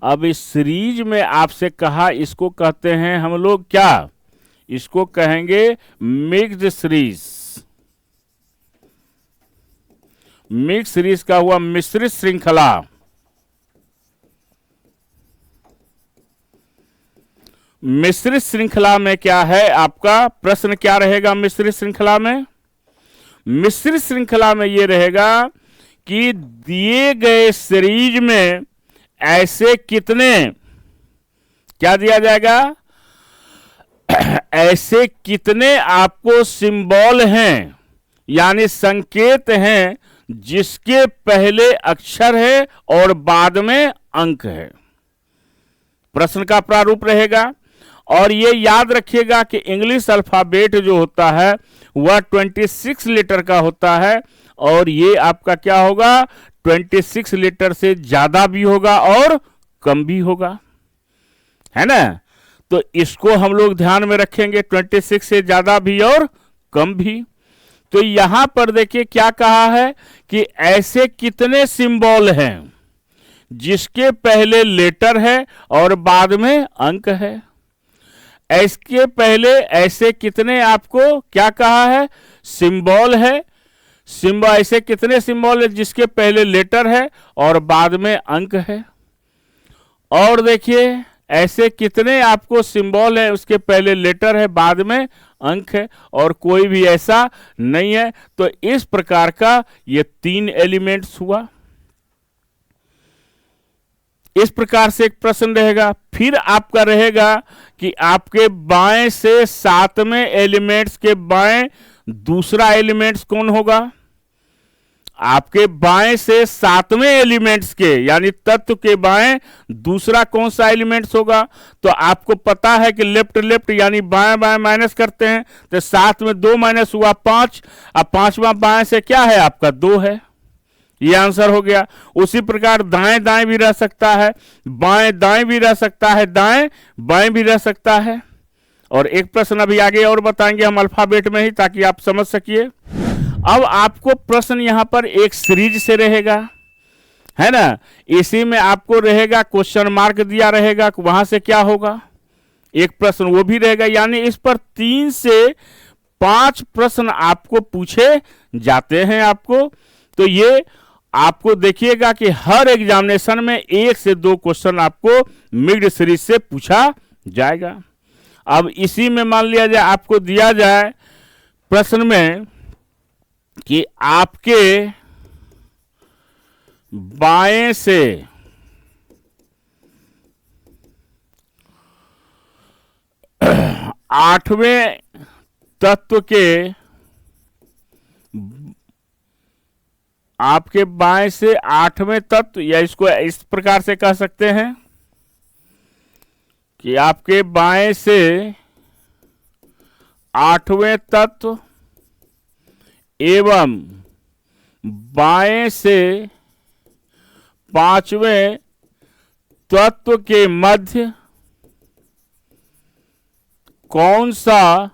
अब इस सीरीज में आपसे कहा, इसको कहते हैं हम लोग क्या, इसको कहेंगे मिक्स्ड सीरीज। मिक्स सीरीज का हुआ मिश्रित श्रृंखला। मिश्रित श्रृंखला में क्या है, आपका प्रश्न क्या रहेगा मिश्रित श्रृंखला में। मिश्रित श्रृंखला में ये रहेगा कि दिए गए सीरीज में ऐसे कितने, क्या दिया जाएगा, ऐसे कितने आपको सिंबल हैं, यानी संकेत हैं जिसके पहले अक्षर है और बाद में अंक है। प्रश्न का प्रारूप रहेगा। और ये याद रखिएगा कि इंग्लिश अल्फाबेट जो होता है वह 26 लेटर का होता है, और ये आपका क्या होगा, 26 लेटर से ज्यादा भी होगा और कम भी होगा, है ना। तो इसको हम लोग ध्यान में रखेंगे, 26 से ज्यादा भी और कम भी। तो यहां पर देखिए क्या कहा है कि ऐसे कितने सिंबल हैं जिसके पहले लेटर है और बाद में अंक है। इसके पहले ऐसे कितने आपको क्या कहा है, सिंबल है। सिंबल, ऐसे कितने सिंबल है जिसके पहले लेटर है और बाद में अंक है। और देखिए ऐसे कितने आपको सिंबल है उसके पहले लेटर है बाद में अंक है, और कोई भी ऐसा नहीं है। तो इस प्रकार का ये 3 एलिमेंट्स हुआ। इस प्रकार से एक प्रश्न रहेगा। फिर आपका रहेगा कि आपके बाएं से 7वें एलिमेंट्स के बाएं दूसरा एलिमेंट्स कौन होगा। आपके बाएं से 7वें एलिमेंट्स के यानी तत्व के बाएं दूसरा कौन सा एलिमेंट्स होगा। तो आपको पता है कि लेफ्ट लेफ्ट यानी बाएं बाएं माइनस करते हैं, तो 7 में 2 माइनस हुआ 5। अब 5वां बाएं से क्या है आपका 2 है, ये आंसर हो गया। उसी प्रकार दाएं दाएं भी रह सकता है, बाएं दाएं भी रह सकता है, दाएं बाएं भी रह सकता है। और एक प्रश्न अभी आगे और बताएंगे हम अल्फाबेट में ही, ताकि आप समझ सकिए। अब आपको प्रश्न यहां पर एक सीरीज से रहेगा, है ना। इसी में आपको रहेगा क्वेश्चन मार्क दिया रहेगा, वहां से क्या होगा, एक प्रश्न वो भी रहेगा, यानी इस पर 3 से 5 प्रश्न आपको पूछे जाते हैं आपको। तो ये आपको देखिएगा कि हर एग्जामिनेशन में 1 से 2 क्वेश्चन आपको मिक्स्ड सीरीज से पूछा जाएगा। अब इसी में मान लिया जाए आपको दिया जाए प्रश्न में कि आपके बाएं से 8वें तत्व के, आपके बाएं से 8वें तत्व, या इसको इस प्रकार से कह सकते हैं कि आपके बाएं से 8वें तत्व एवं बाएं से 5वें तत्व के मध्य कौन सा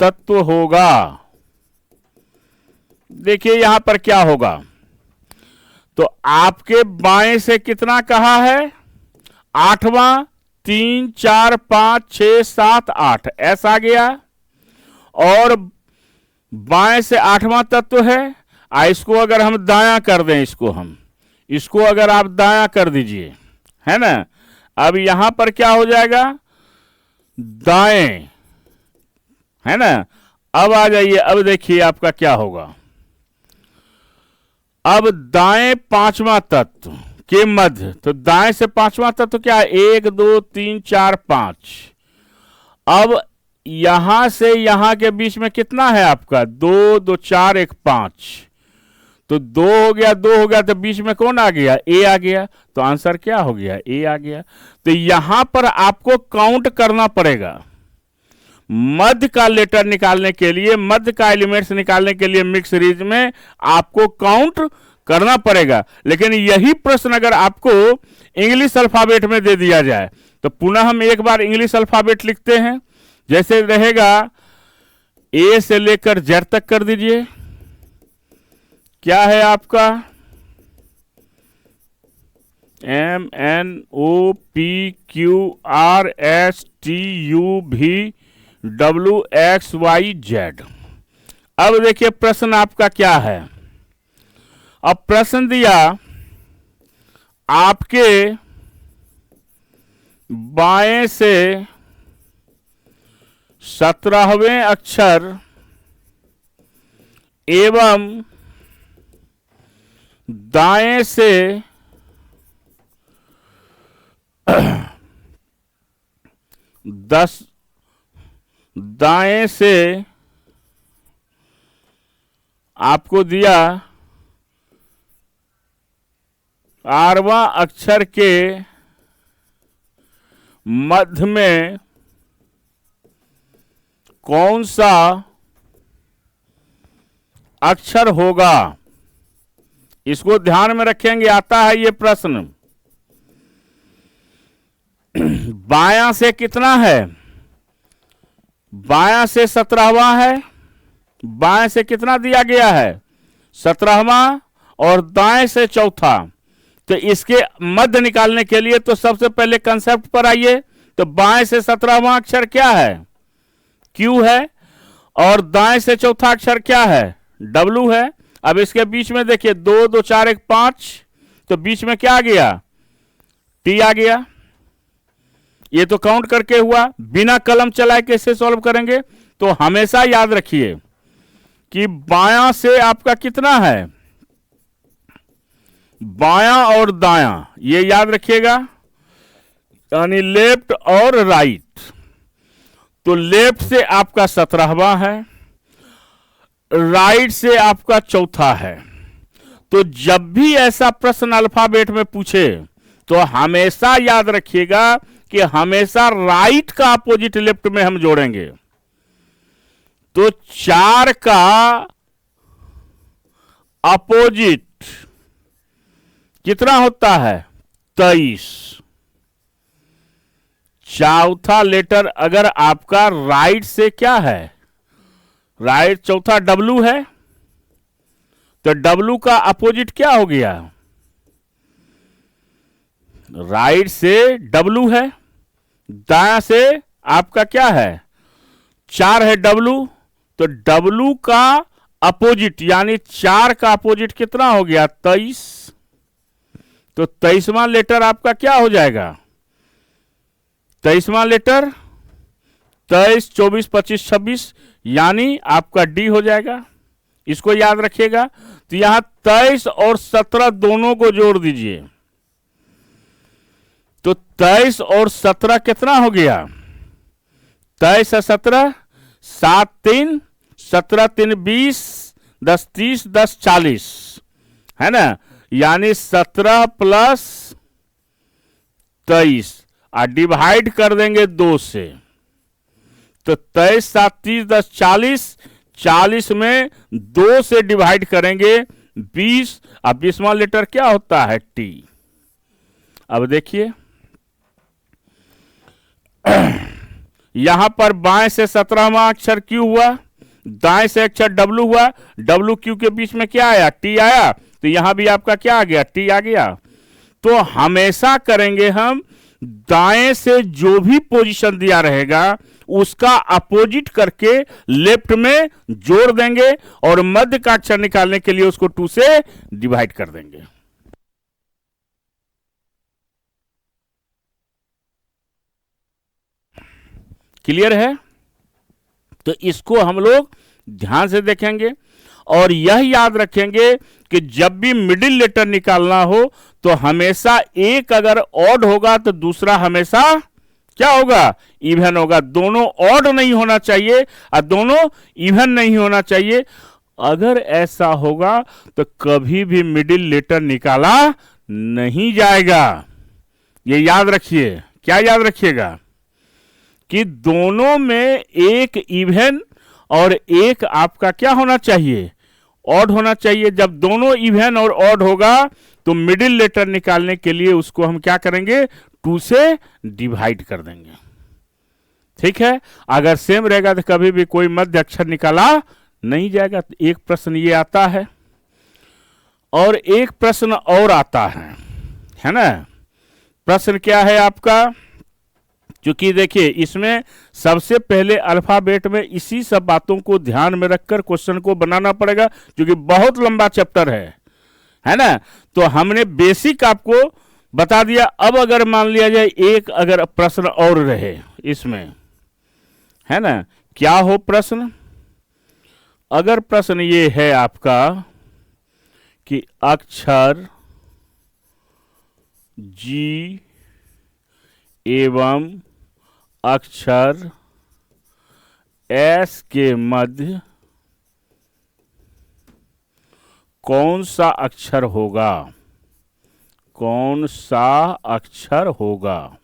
तत्व होगा। देखिए यहां पर क्या होगा, तो आपके बाएं से कितना कहा है, 8वां, 3, 4, 5, 6, 7, 8 ऐसा आ गया, और बाएं से 8वां तत्व है। इसको अगर हम दायां कर दें, इसको अगर आप दायां कर दीजिए, है ना, अब यहां पर क्या हो जाएगा, दाएं, है ना। अब आ जाइए, अब देखिए आपका क्या होगा, अब दाएं 5वां तत्व के मध्य, तो दाएं से 5वां तत्व क्या है, 1, 2, 3, 4, 5। अब यहां से यहां के बीच में कितना है आपका, 2, 2, 4, 1, 5, तो 2 हो गया, 2 हो गया, तो बीच में कौन आ गया, ए आ गया, तो आंसर क्या हो गया, ए आ गया। तो यहां पर आपको काउंट करना पड़ेगा, मध्य का लेटर निकालने के लिए, मध्य का एलिमेंट्स निकालने के लिए मिक्स सीरीज में आपको काउंट करना पड़ेगा। लेकिन यही प्रश्न अगर आपको इंग्लिश अल्फाबेट में दे दिया जाए, तो पुनः हम एक बार इंग्लिश अल्फाबेट लिखते हैं। जैसे रहेगा, ए से लेकर जेड तक कर दीजिए, क्या है आपका, MNOPQRSTUVWXYZ। अब देखिए प्रश्न आपका क्या है। अब प्रश्न दिया आपके बाएं से 17वें अक्षर एवं दाएं से 10, दाएं से आपको दिया 8वां अक्षर के मध्य में कौन सा अक्षर होगा। इसको ध्यान में रखेंगे, आता है ये प्रश्न। बायां से कितना है, बायां से 17वां है, बाएं से कितना दिया गया है, 17वां, और दाएं से चौथा। तो इसके मध्य निकालने के लिए तो सबसे पहले कंसेप्ट पर आइए। तो बाएं से 17वां अक्षर क्या है, क्यू है, और दाएं से चौथा अक्षर क्या है, डब्लू है। अब इसके बीच में देखिए 2, 2, 4, 1, 5, तो बीच में क्या आ गया, टी आ गया। ये तो काउंट करके हुआ, बिना कलम चलाए कैसे सॉल्व करेंगे। तो हमेशा याद रखिए कि बायां से आपका कितना है, बायां और दायां, ये याद रखिएगा, यानी लेफ्ट और राइट। तो लेफ्ट से आपका 17वां है, राइट से आपका चौथा है। तो जब भी ऐसा प्रश्न अल्फाबेट में पूछे तो हमेशा याद रखिएगा कि हमेशा राइट का अपोजिट लेफ्ट में हम जोड़ेंगे। तो 4 का अपोजिट कितना होता है, 23। चौथा लेटर अगर आपका राइट से क्या है, राइट चौथा डब्लू है, तो डब्लू का अपोजिट क्या हो गया, राइट से डब्लू है, दाया से आपका क्या है 4 है W, तो W का अपोजिट यानी 4 का अपोजिट कितना हो गया 23, तो 23वां लेटर आपका क्या हो जाएगा 23वां लेटर 23, 24, 25, 26 यानी आपका डी हो जाएगा। इसको याद रखिएगा। तो यहां 23 और 17 दोनों को जोड़ दीजिए, तो 23 और 17 कितना हो गया 23 और 17 7 3 17 3 20 10 30 10 40 है ना, यानी 17 प्लस 23 और डिवाइड कर देंगे 2 से, तो 23 7 30 10 40 40 में 2 से डिवाइड करेंगे 20। अब 20वां लेटर क्या होता है टी। अब देखिए यहां पर बाएं से 17वां अक्षर क्यू हुआ, दाएं से अक्षर डब्लू हुआ, डब्लू क्यू के बीच में क्या आया टी आया, तो यहां भी आपका क्या आ गया टी आ गया। तो हमेशा करेंगे हम दाएं से जो भी पोजीशन दिया रहेगा उसका अपोजिट करके लेफ्ट में जोड़ देंगे और मध्य का अक्षर निकालने के लिए उसको 2 से डिवाइड कर देंगे। क्लियर है। तो इसको हम लोग ध्यान से देखेंगे और यह याद रखेंगे कि जब भी मिडिल लेटर निकालना हो तो हमेशा एक अगर ऑड होगा तो दूसरा हमेशा क्या होगा इवन होगा। दोनों ऑड नहीं होना चाहिए और दोनों इवन नहीं होना चाहिए। अगर ऐसा होगा तो कभी भी मिडिल लेटर निकाला नहीं जाएगा। ये याद रखिए। क्या याद रखिएगा कि दोनों में एक इवन और एक आपका क्या होना चाहिए ऑड होना चाहिए। जब दोनों इवन और ऑड होगा तो मिडिल लेटर निकालने के लिए उसको हम क्या करेंगे 2 से डिवाइड कर देंगे। ठीक है। अगर सेम रहेगा तो कभी भी कोई मध्य अक्षर निकाला नहीं जाएगा। तो एक प्रश्न ये आता है और एक प्रश्न और आता है ना। प्रश्न क्या है आपका, क्योंकि देखिए इसमें सबसे पहले अल्फाबेट में इसी सब बातों को ध्यान में रखकर क्वेश्चन को बनाना पड़ेगा क्योंकि बहुत लंबा चैप्टर है ना। तो हमने बेसिक आपको बता दिया। अब अगर मान लिया जाए एक अगर प्रश्न और रहे इसमें है ना, क्या हो प्रश्न। अगर प्रश्न ये है आपका कि अक्षर जी एवं अक्षर एस के मध्य कौन सा अक्षर होगा, कौन सा अक्षर होगा,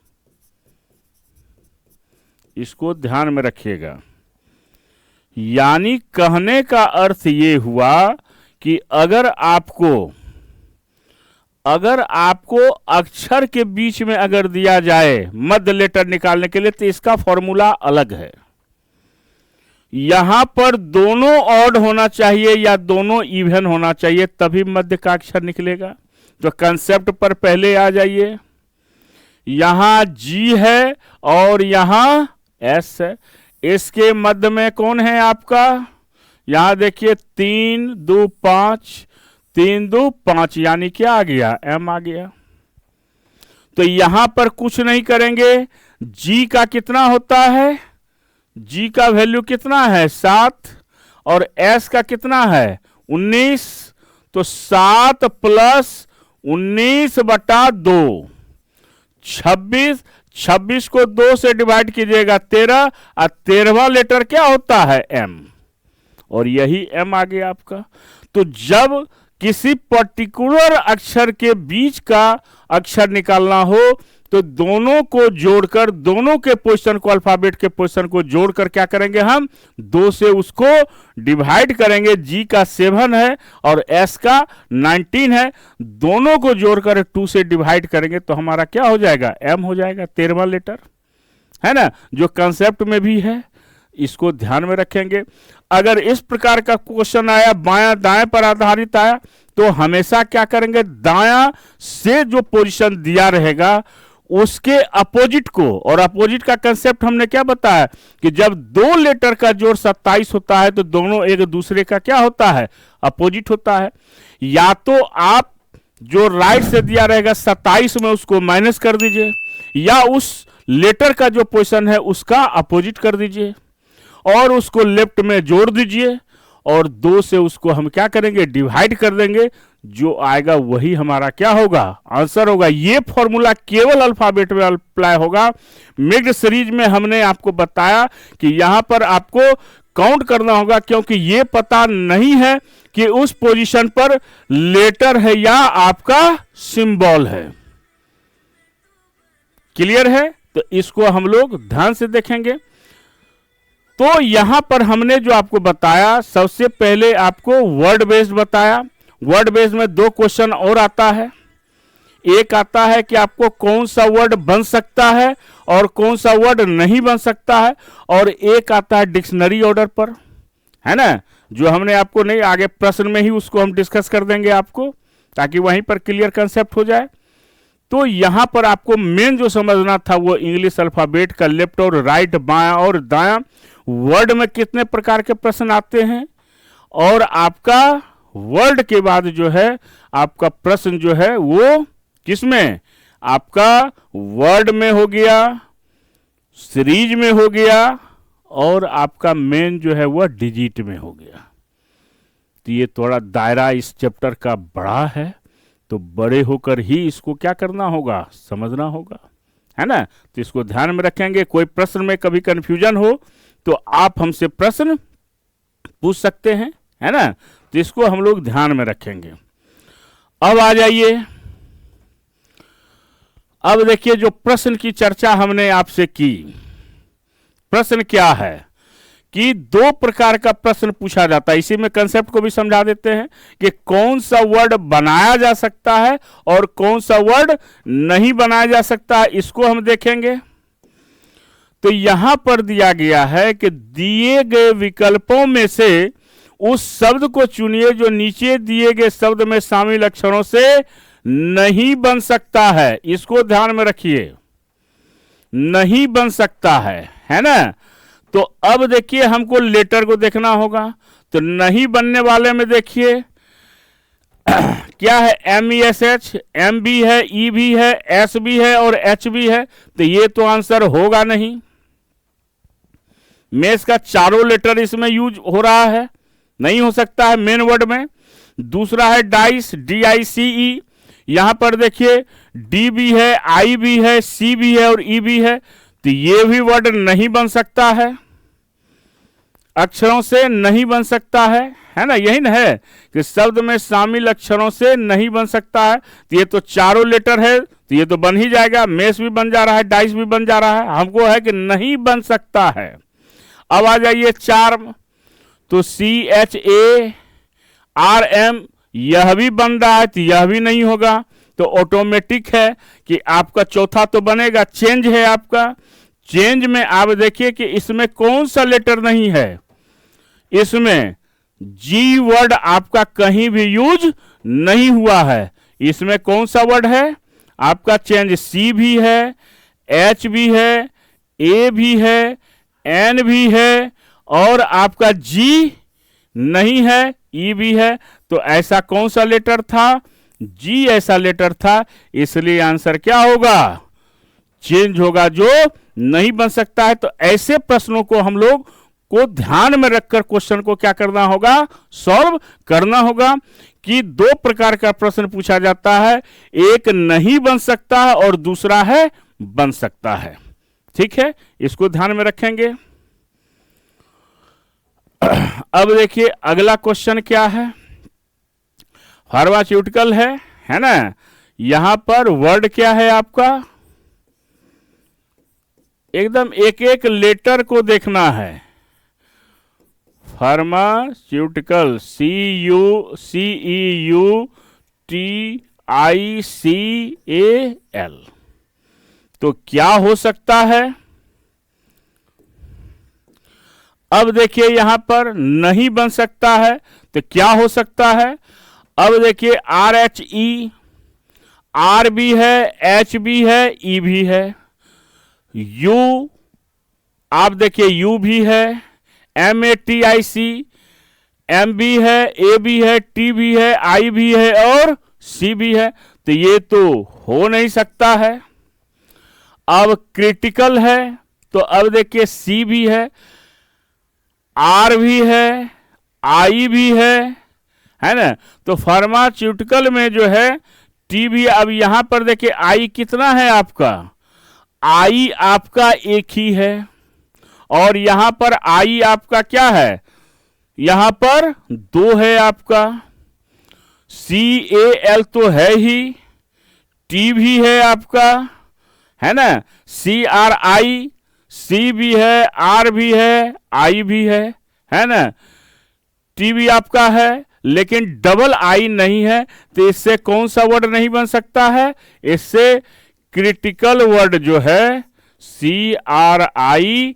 इसको ध्यान में रखिएगा। यानी कहने का अर्थ ये हुआ कि अगर आपको अक्षर के बीच में अगर दिया जाए मध्य लेटर निकालने के लिए तो इसका फॉर्मूला अलग है। यहां पर दोनों ऑड होना चाहिए या दोनों इवन होना चाहिए तभी मध्य का अक्षर निकलेगा। तो कंसेप्ट पर पहले आ जाइए। यहां जी है और यहां एस है। इसके मध्य में कौन है आपका, यहां देखिए 3 2 5 3 2 5 यानी क्या आ गया एम आ गया। तो यहां पर कुछ नहीं करेंगे। जी का कितना होता है, जी का वैल्यू कितना है 7 और एस का कितना है 19। तो 7 प्लस 19/2 26। 26 को 2 से डिवाइड कीजिएगा 13 और 13वां लेटर क्या होता है एम और यही एम आ गया आपका। तो जब किसी पर्टिकुलर अक्षर के बीच का अक्षर निकालना हो तो दोनों को जोड़कर दोनों के पोजीशन को अल्फाबेट के पोजीशन को जोड़कर क्या करेंगे हम 2 से उसको डिवाइड करेंगे। जी का 7 है और एस का 19 है। दोनों को जोड़कर 2 से डिवाइड करेंगे तो हमारा क्या हो जाएगा एम हो जाएगा 13वां लेटर है ना, जो कंसेप्ट में भी है। इसको ध्यान में रखेंगे। अगर इस प्रकार का क्वेश्चन आया बायां दाएं पर आधारित आया तो हमेशा क्या करेंगे दायां से जो पोजीशन दिया रहेगा उसके अपोजिट को, और अपोजिट का कंसेप्ट हमने क्या बताया कि जब दो लेटर का जोड़ 27 होता है तो दोनों एक दूसरे का क्या होता है, अपोजिट होता है। या तो आप जो राइट से दिया रहेगा 27 में उसको माइनस कर दीजिए, या उस लेटर का जो पोजीशन है उसका अपोजिट कर दीजिए और उसको लेफ्ट में जोड़ दीजिए, और 2 से उसको हम क्या करेंगे, डिवाइड कर देंगे। जो आएगा वही हमारा क्या होगा, आंसर होगा। ये फॉर्मूला केवल अल्फाबेट में अप्लाई होगा। मिक्स्ड सीरीज में हमने आपको बताया कि यहां पर आपको काउंट करना होगा, क्योंकि ये पता नहीं है कि उस पोजीशन पर लेटर है या आपका सिंबल है। क्लियर है? तो इसको हम लोग ध्यान से देखेंगे। तो यहां पर हमने जो आपको बताया, सबसे पहले आपको वर्ड बेस्ड बताया। वर्ड बेस्ड में 2 क्वेश्चन और आता है। एक आता है कि आपको कौन सा वर्ड बन सकता है और कौन सा वर्ड नहीं बन सकता है, और एक आता है डिक्शनरी ऑर्डर पर, है ना, जो हमने आपको नहीं, आगे प्रश्न में ही उसको हम डिस्कस कर देंगे आपको, ताकि वहीं पर क्लियर कंसेप्ट हो जाए। तो यहां पर आपको मेन जो समझना था वो इंग्लिश अल्फाबेट का लेफ्ट और राइट, बायां और दायां, वर्ड में कितने प्रकार के प्रश्न आते हैं, और आपका वर्ड के बाद जो है आपका प्रश्न जो है वो किसमें, आपका वर्ड में हो गया, सीरीज में हो गया, और आपका मेन जो है वह डिजिट में हो गया। तो ये थोड़ा दायरा इस चैप्टर का बड़ा है, तो बड़े होकर ही इसको क्या करना होगा, समझना होगा, है ना। तो इसको ध्यान में रखेंगे। कोई प्रश्न में कभी कंफ्यूजन हो तो आप हमसे प्रश्न पूछ सकते हैं, है ना। तो इसको हम लोग ध्यान में रखेंगे। अब आ जाइए, अब देखिए जो प्रश्न की चर्चा हमने आपसे की, प्रश्न क्या है कि 2 प्रकार का प्रश्न पूछा जाता है। इसी में कंसेप्ट को भी समझा देते हैं कि कौन सा वर्ड बनाया जा सकता है और कौन सा वर्ड नहीं बनाया जा सकता है, इसको हम देखेंगे। तो यहां पर दिया गया है कि दिए गए विकल्पों में से उस शब्द को चुनिए जो नीचे दिए गए शब्द में शामिल अक्षरों से नहीं बन सकता है। इसको ध्यान में रखिए, नहीं बन सकता है ना। तो अब देखिए हमको लेटर को देखना होगा। तो नहीं बनने वाले में देखिए क्या है, MESH, M भी है, E भी है, S भी है और H भी है। तो ये तो आंसर होगा नहीं। मेष का चारों लेटर इसमें यूज हो रहा है, नहीं हो सकता है मेन वर्ड में। दूसरा है डाइस, DICE, यहां पर देखिए D भी है, I भी है, C भी है और E भी है। तो ये भी वर्ड नहीं बन सकता है, अक्षरों से नहीं बन सकता है ना। यही ना है कि शब्द में शामिल अक्षरों से नहीं बन सकता है। तो ये तो चारों लेटर है, तो ये तो बन ही जाएगा। मेष भी बन जा रहा है, डाइस भी बन जा रहा है, हमको है कि नहीं बन सकता है। अब आ जाइए चार्म, तो CHARM, यह भी बन रहा है, तो यह भी नहीं होगा। तो ऑटोमेटिक है कि आपका चौथा तो बनेगा, चेंज है आपका। चेंज में आप देखिए कि इसमें कौन सा लेटर नहीं है, इसमें G वर्ड आपका कहीं भी यूज नहीं हुआ है। इसमें कौन सा वर्ड है आपका, चेंज C भी है, H भी है, A भी है, N भी है, और आपका G नहीं है, E भी है। तो ऐसा कौन सा लेटर था, G ऐसा लेटर था। इसलिए आंसर क्या होगा, चेंज होगा, जो नहीं बन सकता है। तो ऐसे प्रश्नों को हम लोग को ध्यान में रखकर क्वेश्चन को क्या करना होगा, सॉल्व करना होगा। कि 2 प्रकार का प्रश्न पूछा जाता है, एक नहीं बन सकता है और दूसरा है बन सकता है। ठीक है, इसको ध्यान में रखेंगे। अब देखिए अगला क्वेश्चन क्या है, फार्मास्यूटिकल है ना। यहां पर वर्ड क्या है आपका, एकदम एक एक लेटर को देखना है। फार्मास्यूटिकल, CUTICAL, तो क्या हो सकता है। अब देखिए यहां पर नहीं बन सकता है, तो क्या हो सकता है। अब देखिए RHE, आर भी है, एच भी है, ई भी है। यू आप देखिए यू भी है, MATIC, एम भी है, ए भी है, टी भी है, आई भी है और सी भी है। तो ये तो हो नहीं सकता है। अब क्रिटिकल है तो अब देखिए सी भी है, आर भी है, आई भी है ना। तो फार्मास्यूटिकल में जो है टी भी। अब यहां पर देखिए आई कितना है आपका, आई आपका एक ही है और यहां पर आई आपका क्या है, यहां पर दो है आपका। CAL तो है ही, टी भी है आपका, है ना। CRI, सी भी है, आर भी है, आई भी है ना। टी भी आपका है लेकिन डबल आई नहीं है। तो इससे कौन सा वर्ड नहीं बन सकता है, इससे क्रिटिकल वर्ड जो है CRITICAL,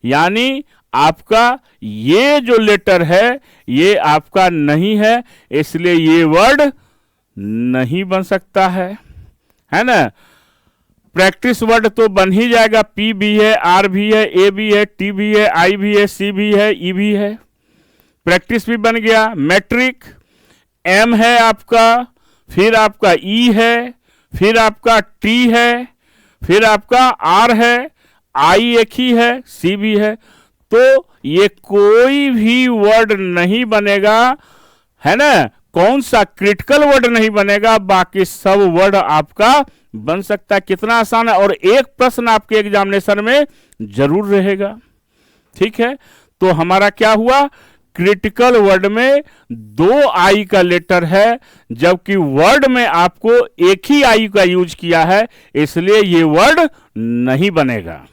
यानी आपका ये जो लेटर है ये आपका नहीं है, इसलिए ये वर्ड नहीं बन सकता है ना। प्रैक्टिस वर्ड तो बन ही जाएगा, पी भी है, आर भी है, ए भी है, टी भी है, आई भी है, सी भी है, ई भी है। प्रैक्टिस भी बन गया। मैट्रिक एम है आपका, फिर आपका ई है, फिर आपका टी है, फिर आपका आर है, आई एक ही है, सी भी है। तो ये कोई भी वर्ड नहीं बनेगा, है ना। कौन सा क्रिटिकल वर्ड नहीं बनेगा, बाकी सब वर्ड आपका बन सकता है। कितना आसान है। और एक प्रश्न आपके एग्जामिनेशन में जरूर रहेगा। ठीक है, तो हमारा क्या हुआ, क्रिटिकल वर्ड में दो आई का लेटर है, जबकि वर्ड में आपको एक ही आई का यूज किया है, इसलिए ये वर्ड नहीं बनेगा।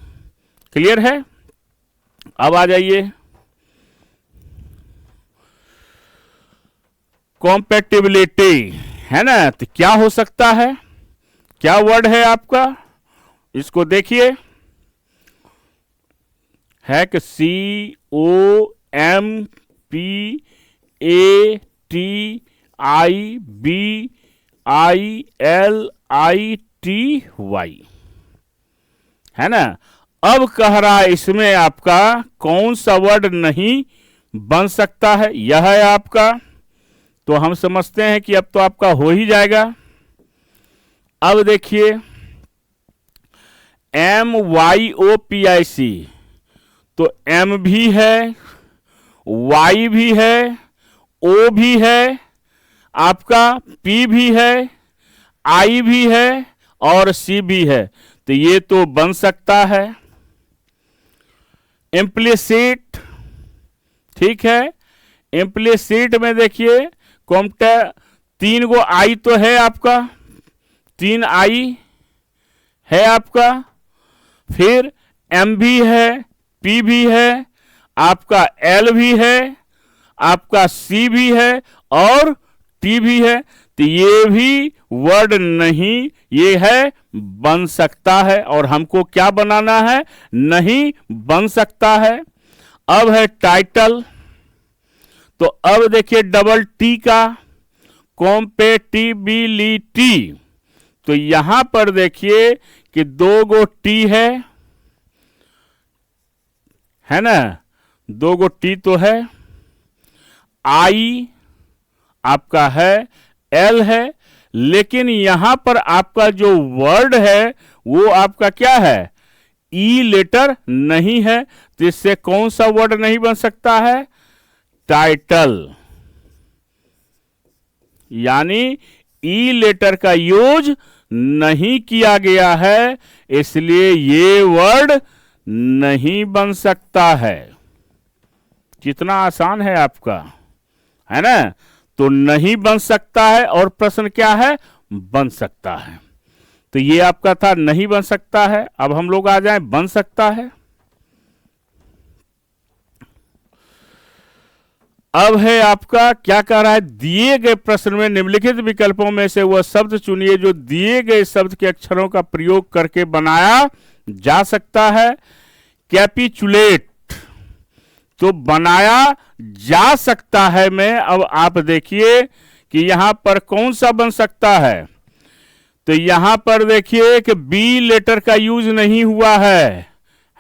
क्लियर है। अब आ जाइए कॉम्पैटिबिलिटी, है ना। तो क्या हो सकता है, क्या वर्ड है आपका, इसको देखिए। है कि COMPATIBILITY, है ना। अब कह रहा है इसमें आपका कौन सा वर्ड नहीं बन सकता है, यह है आपका। तो हम समझते हैं कि अब तो आपका हो ही जाएगा। अब देखिए MYOPIC, तो M भी है, Y भी है, O भी है, आपका P भी है, I भी है और C भी है। तो ये तो बन सकता है। इम्प्लिसिट, ठीक है। इम्प्लिसिट में देखिए तीन गो आई तो है आपका, 3 आई है आपका, फिर एम भी है, पी भी है, आपका एल भी है, आपका सी भी है और टी भी है। तो ये भी वर्ड नहीं, ये है बन सकता है। और हमको क्या बनाना है, नहीं बन सकता है। अब है टाइटल, तो अब देखिए डबल टी का कॉम्पेटिबिलिटी। तो यहां पर देखिए कि 2 गो टी है ना, 2 गो टी तो है, आई आपका है, एल है, लेकिन यहां पर आपका जो वर्ड है वो आपका क्या है, ई लेटर नहीं है। तो इससे कौन सा वर्ड नहीं बन सकता है, टाइटल, यानी ई लेटर का यूज नहीं किया गया है, इसलिए ये वर्ड नहीं बन सकता है। कितना आसान है आपका, है ना। तो नहीं बन सकता है और प्रश्न क्या है, बन सकता है। तो ये आपका था नहीं बन सकता है। अब हम लोग आ जाएं बन सकता है। अब है आपका क्या कह रहा है, दिए गए प्रश्न में निम्नलिखित विकल्पों में से वह शब्द चुनिए जो दिए गए शब्द के अक्षरों का प्रयोग करके बनाया जा सकता है। कैपिचुलेट, तो बनाया जा सकता है में अब आप देखिए कि यहां पर कौन सा बन सकता है। तो यहां पर देखिए कि बी लेटर का यूज नहीं हुआ है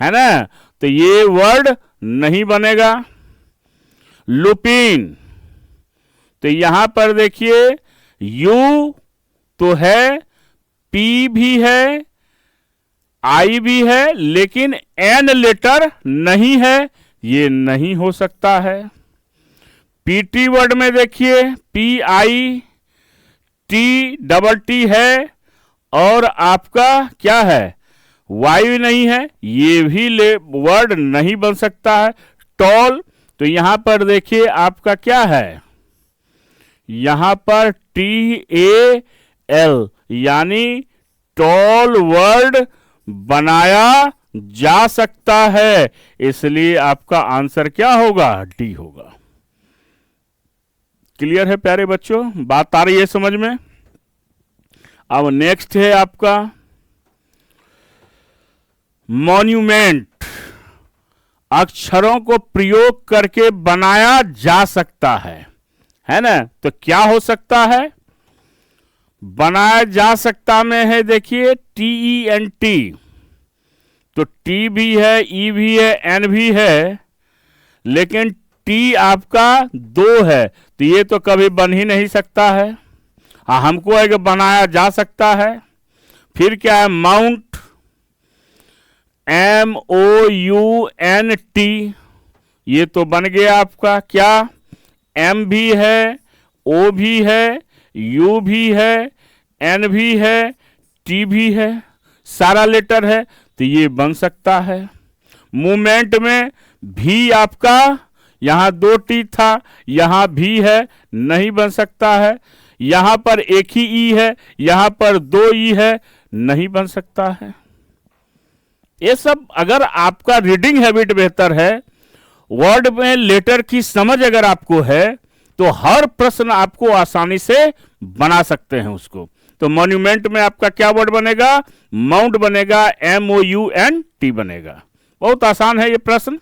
ना, तो ये वर्ड नहीं बनेगा। लुपिन, तो यहां पर देखिए यू तो है, पी भी है, आई भी है, लेकिन एन लेटर नहीं है, ये नहीं हो सकता है। पीटी वर्ड में देखिए P I T double T है और आपका क्या है, वाई नहीं है, ये भी वर्ड नहीं बन सकता है। टॉल, तो यहां पर देखिए आपका क्या है, यहां पर टी ए एल यानी टॉल वर्ड बनाया जा सकता है, इसलिए आपका आंसर क्या होगा, डी होगा। क्लियर है प्यारे बच्चों, बात आ रही है समझ में। अब नेक्स्ट है आपका मॉन्यूमेंट, अक्षरों को प्रयोग करके बनाया जा सकता है ना। तो क्या हो सकता है, बनाया जा सकता में है देखिए TENT, तो टी भी है, ई भी है, एन भी है, लेकिन टी आपका 2 है, तो ये तो कभी बन ही नहीं सकता है। हाँ, हमको है कि बनाया जा सकता है। फिर क्या है, माउंट, MOUNT, ये तो बन गया आपका क्या, M भी है, O भी है, U भी है, N भी है, T भी है, सारा लेटर है, तो ये बन सकता है। मूवमेंट में भी आपका यहां 2 टी था, यहां भी है, नहीं बन सकता है। यहां पर एक ही ई है, यहां पर 2 ई है, नहीं बन सकता है। ये सब अगर आपका रीडिंग हैबिट बेहतर है, वर्ड में लेटर की समझ अगर आपको है, तो हर प्रश्न आपको आसानी से बना सकते हैं उसको। तो मॉन्यूमेंट में आपका क्या वर्ड बनेगा, माउंट बनेगा, MOUNT बनेगा। बहुत आसान है ये प्रश्न।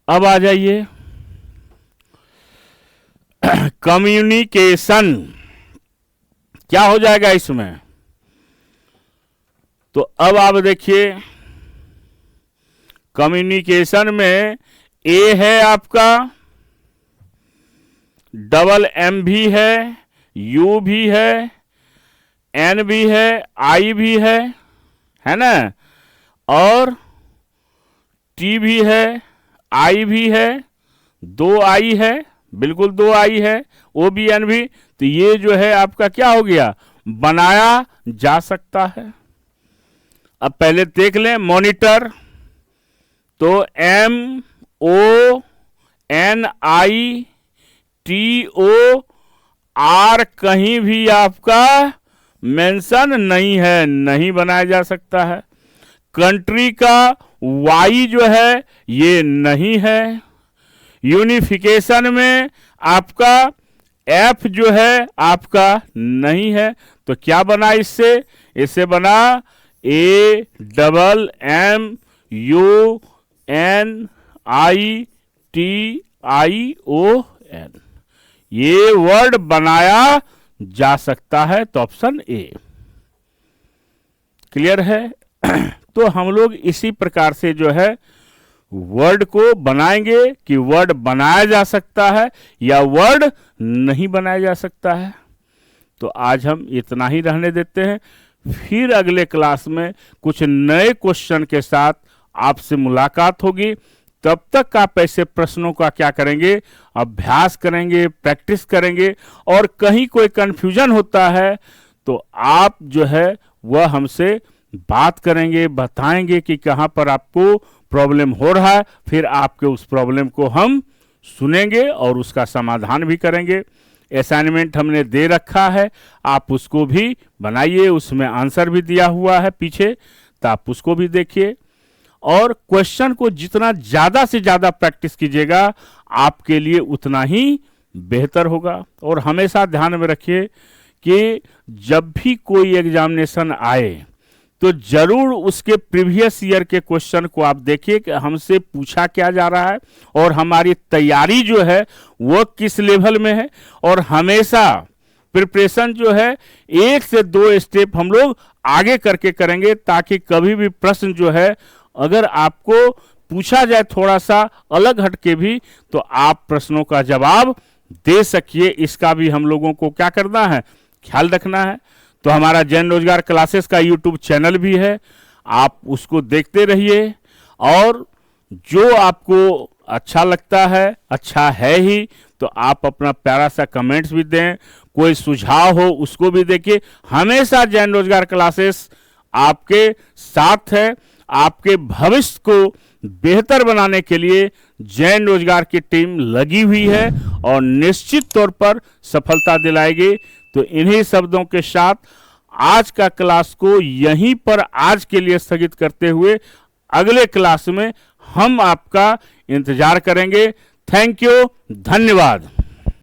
अब आ जाइए कम्युनिकेशन, क्या हो जाएगा इसमें। तो अब आप देखिए कम्युनिकेशन में ए है आपका, डबल M भी है, U भी है, N भी है, I भी है ना, और T भी है, I भी है, 2 I है, बिल्कुल 2 I है, O भी N भी, तो ये जो है आपका क्या हो गया, बनाया जा सकता है। अब पहले देख लें मॉनिटर, तो MONITOR कहीं भी आपका मेंशन नहीं है, नहीं बनाया जा सकता है। कंट्री का वाई जो है ये नहीं है। यूनिफिकेशन में आपका एफ जो है आपका नहीं है, तो क्या बना इससे, इससे बना AMMUNITION, ये वर्ड बनाया जा सकता है, तो ऑप्शन ए। क्लियर है। तो हम लोग इसी प्रकार से जो है वर्ड को बनाएंगे कि वर्ड बनाया जा सकता है या वर्ड नहीं बनाया जा सकता है। तो आज हम इतना ही रहने देते हैं, फिर अगले क्लास में कुछ नए क्वेश्चन के साथ आपसे मुलाकात होगी। तब तक आप ऐसे प्रश्नों का क्या करेंगे, अभ्यास करेंगे, प्रैक्टिस करेंगे, और कहीं कोई कंफ्यूजन होता है तो आप जो है वह हमसे बात करेंगे, बताएंगे कि कहाँ पर आपको प्रॉब्लम हो रहा है, फिर आपके उस प्रॉब्लम को हम सुनेंगे और उसका समाधान भी करेंगे। असाइनमेंट हमने दे रखा है, आप उसको भी बनाइए, उसमें आंसर भी दिया हुआ है पीछे, तो आप उसको भी देखिए। और क्वेश्चन को जितना ज़्यादा से ज़्यादा प्रैक्टिस कीजिएगा आपके लिए उतना ही बेहतर होगा। और हमेशा ध्यान में रखिए कि जब भी कोई एग्जामिनेशन आए तो जरूर उसके प्रीवियस ईयर के क्वेश्चन को आप देखिए कि हमसे पूछा क्या जा रहा है और हमारी तैयारी जो है वो किस लेवल में है। और हमेशा प्रिपरेशन जो है 1 से 2 स्टेप हम लोग आगे करके करेंगे, ताकि कभी भी प्रश्न जो है अगर आपको पूछा जाए थोड़ा सा अलग हटके भी, तो आप प्रश्नों का जवाब दे सकिए। इसका भी हम लोगों को क्या करना है, ख्याल रखना है। तो हमारा जैन रोजगार क्लासेस का यूट्यूब चैनल भी है, आप उसको देखते रहिए। और जो आपको अच्छा लगता है, अच्छा है ही, तो आप अपना प्यारा सा कमेंट्स भी दें, कोई सुझाव हो उसको भी देखिए। हमेशा जैन रोजगार क्लासेस आपके साथ है। आपके भविष्य को बेहतर बनाने के लिए जैन रोजगार की टीम लगी हुई है और निश्चित तौर पर सफलता दिलाएगी। तो इन्हीं शब्दों के साथ आज का क्लास को यहीं पर आज के लिए स्थगित करते हुए अगले क्लास में हम आपका इंतजार करेंगे। थैंक यू, धन्यवाद।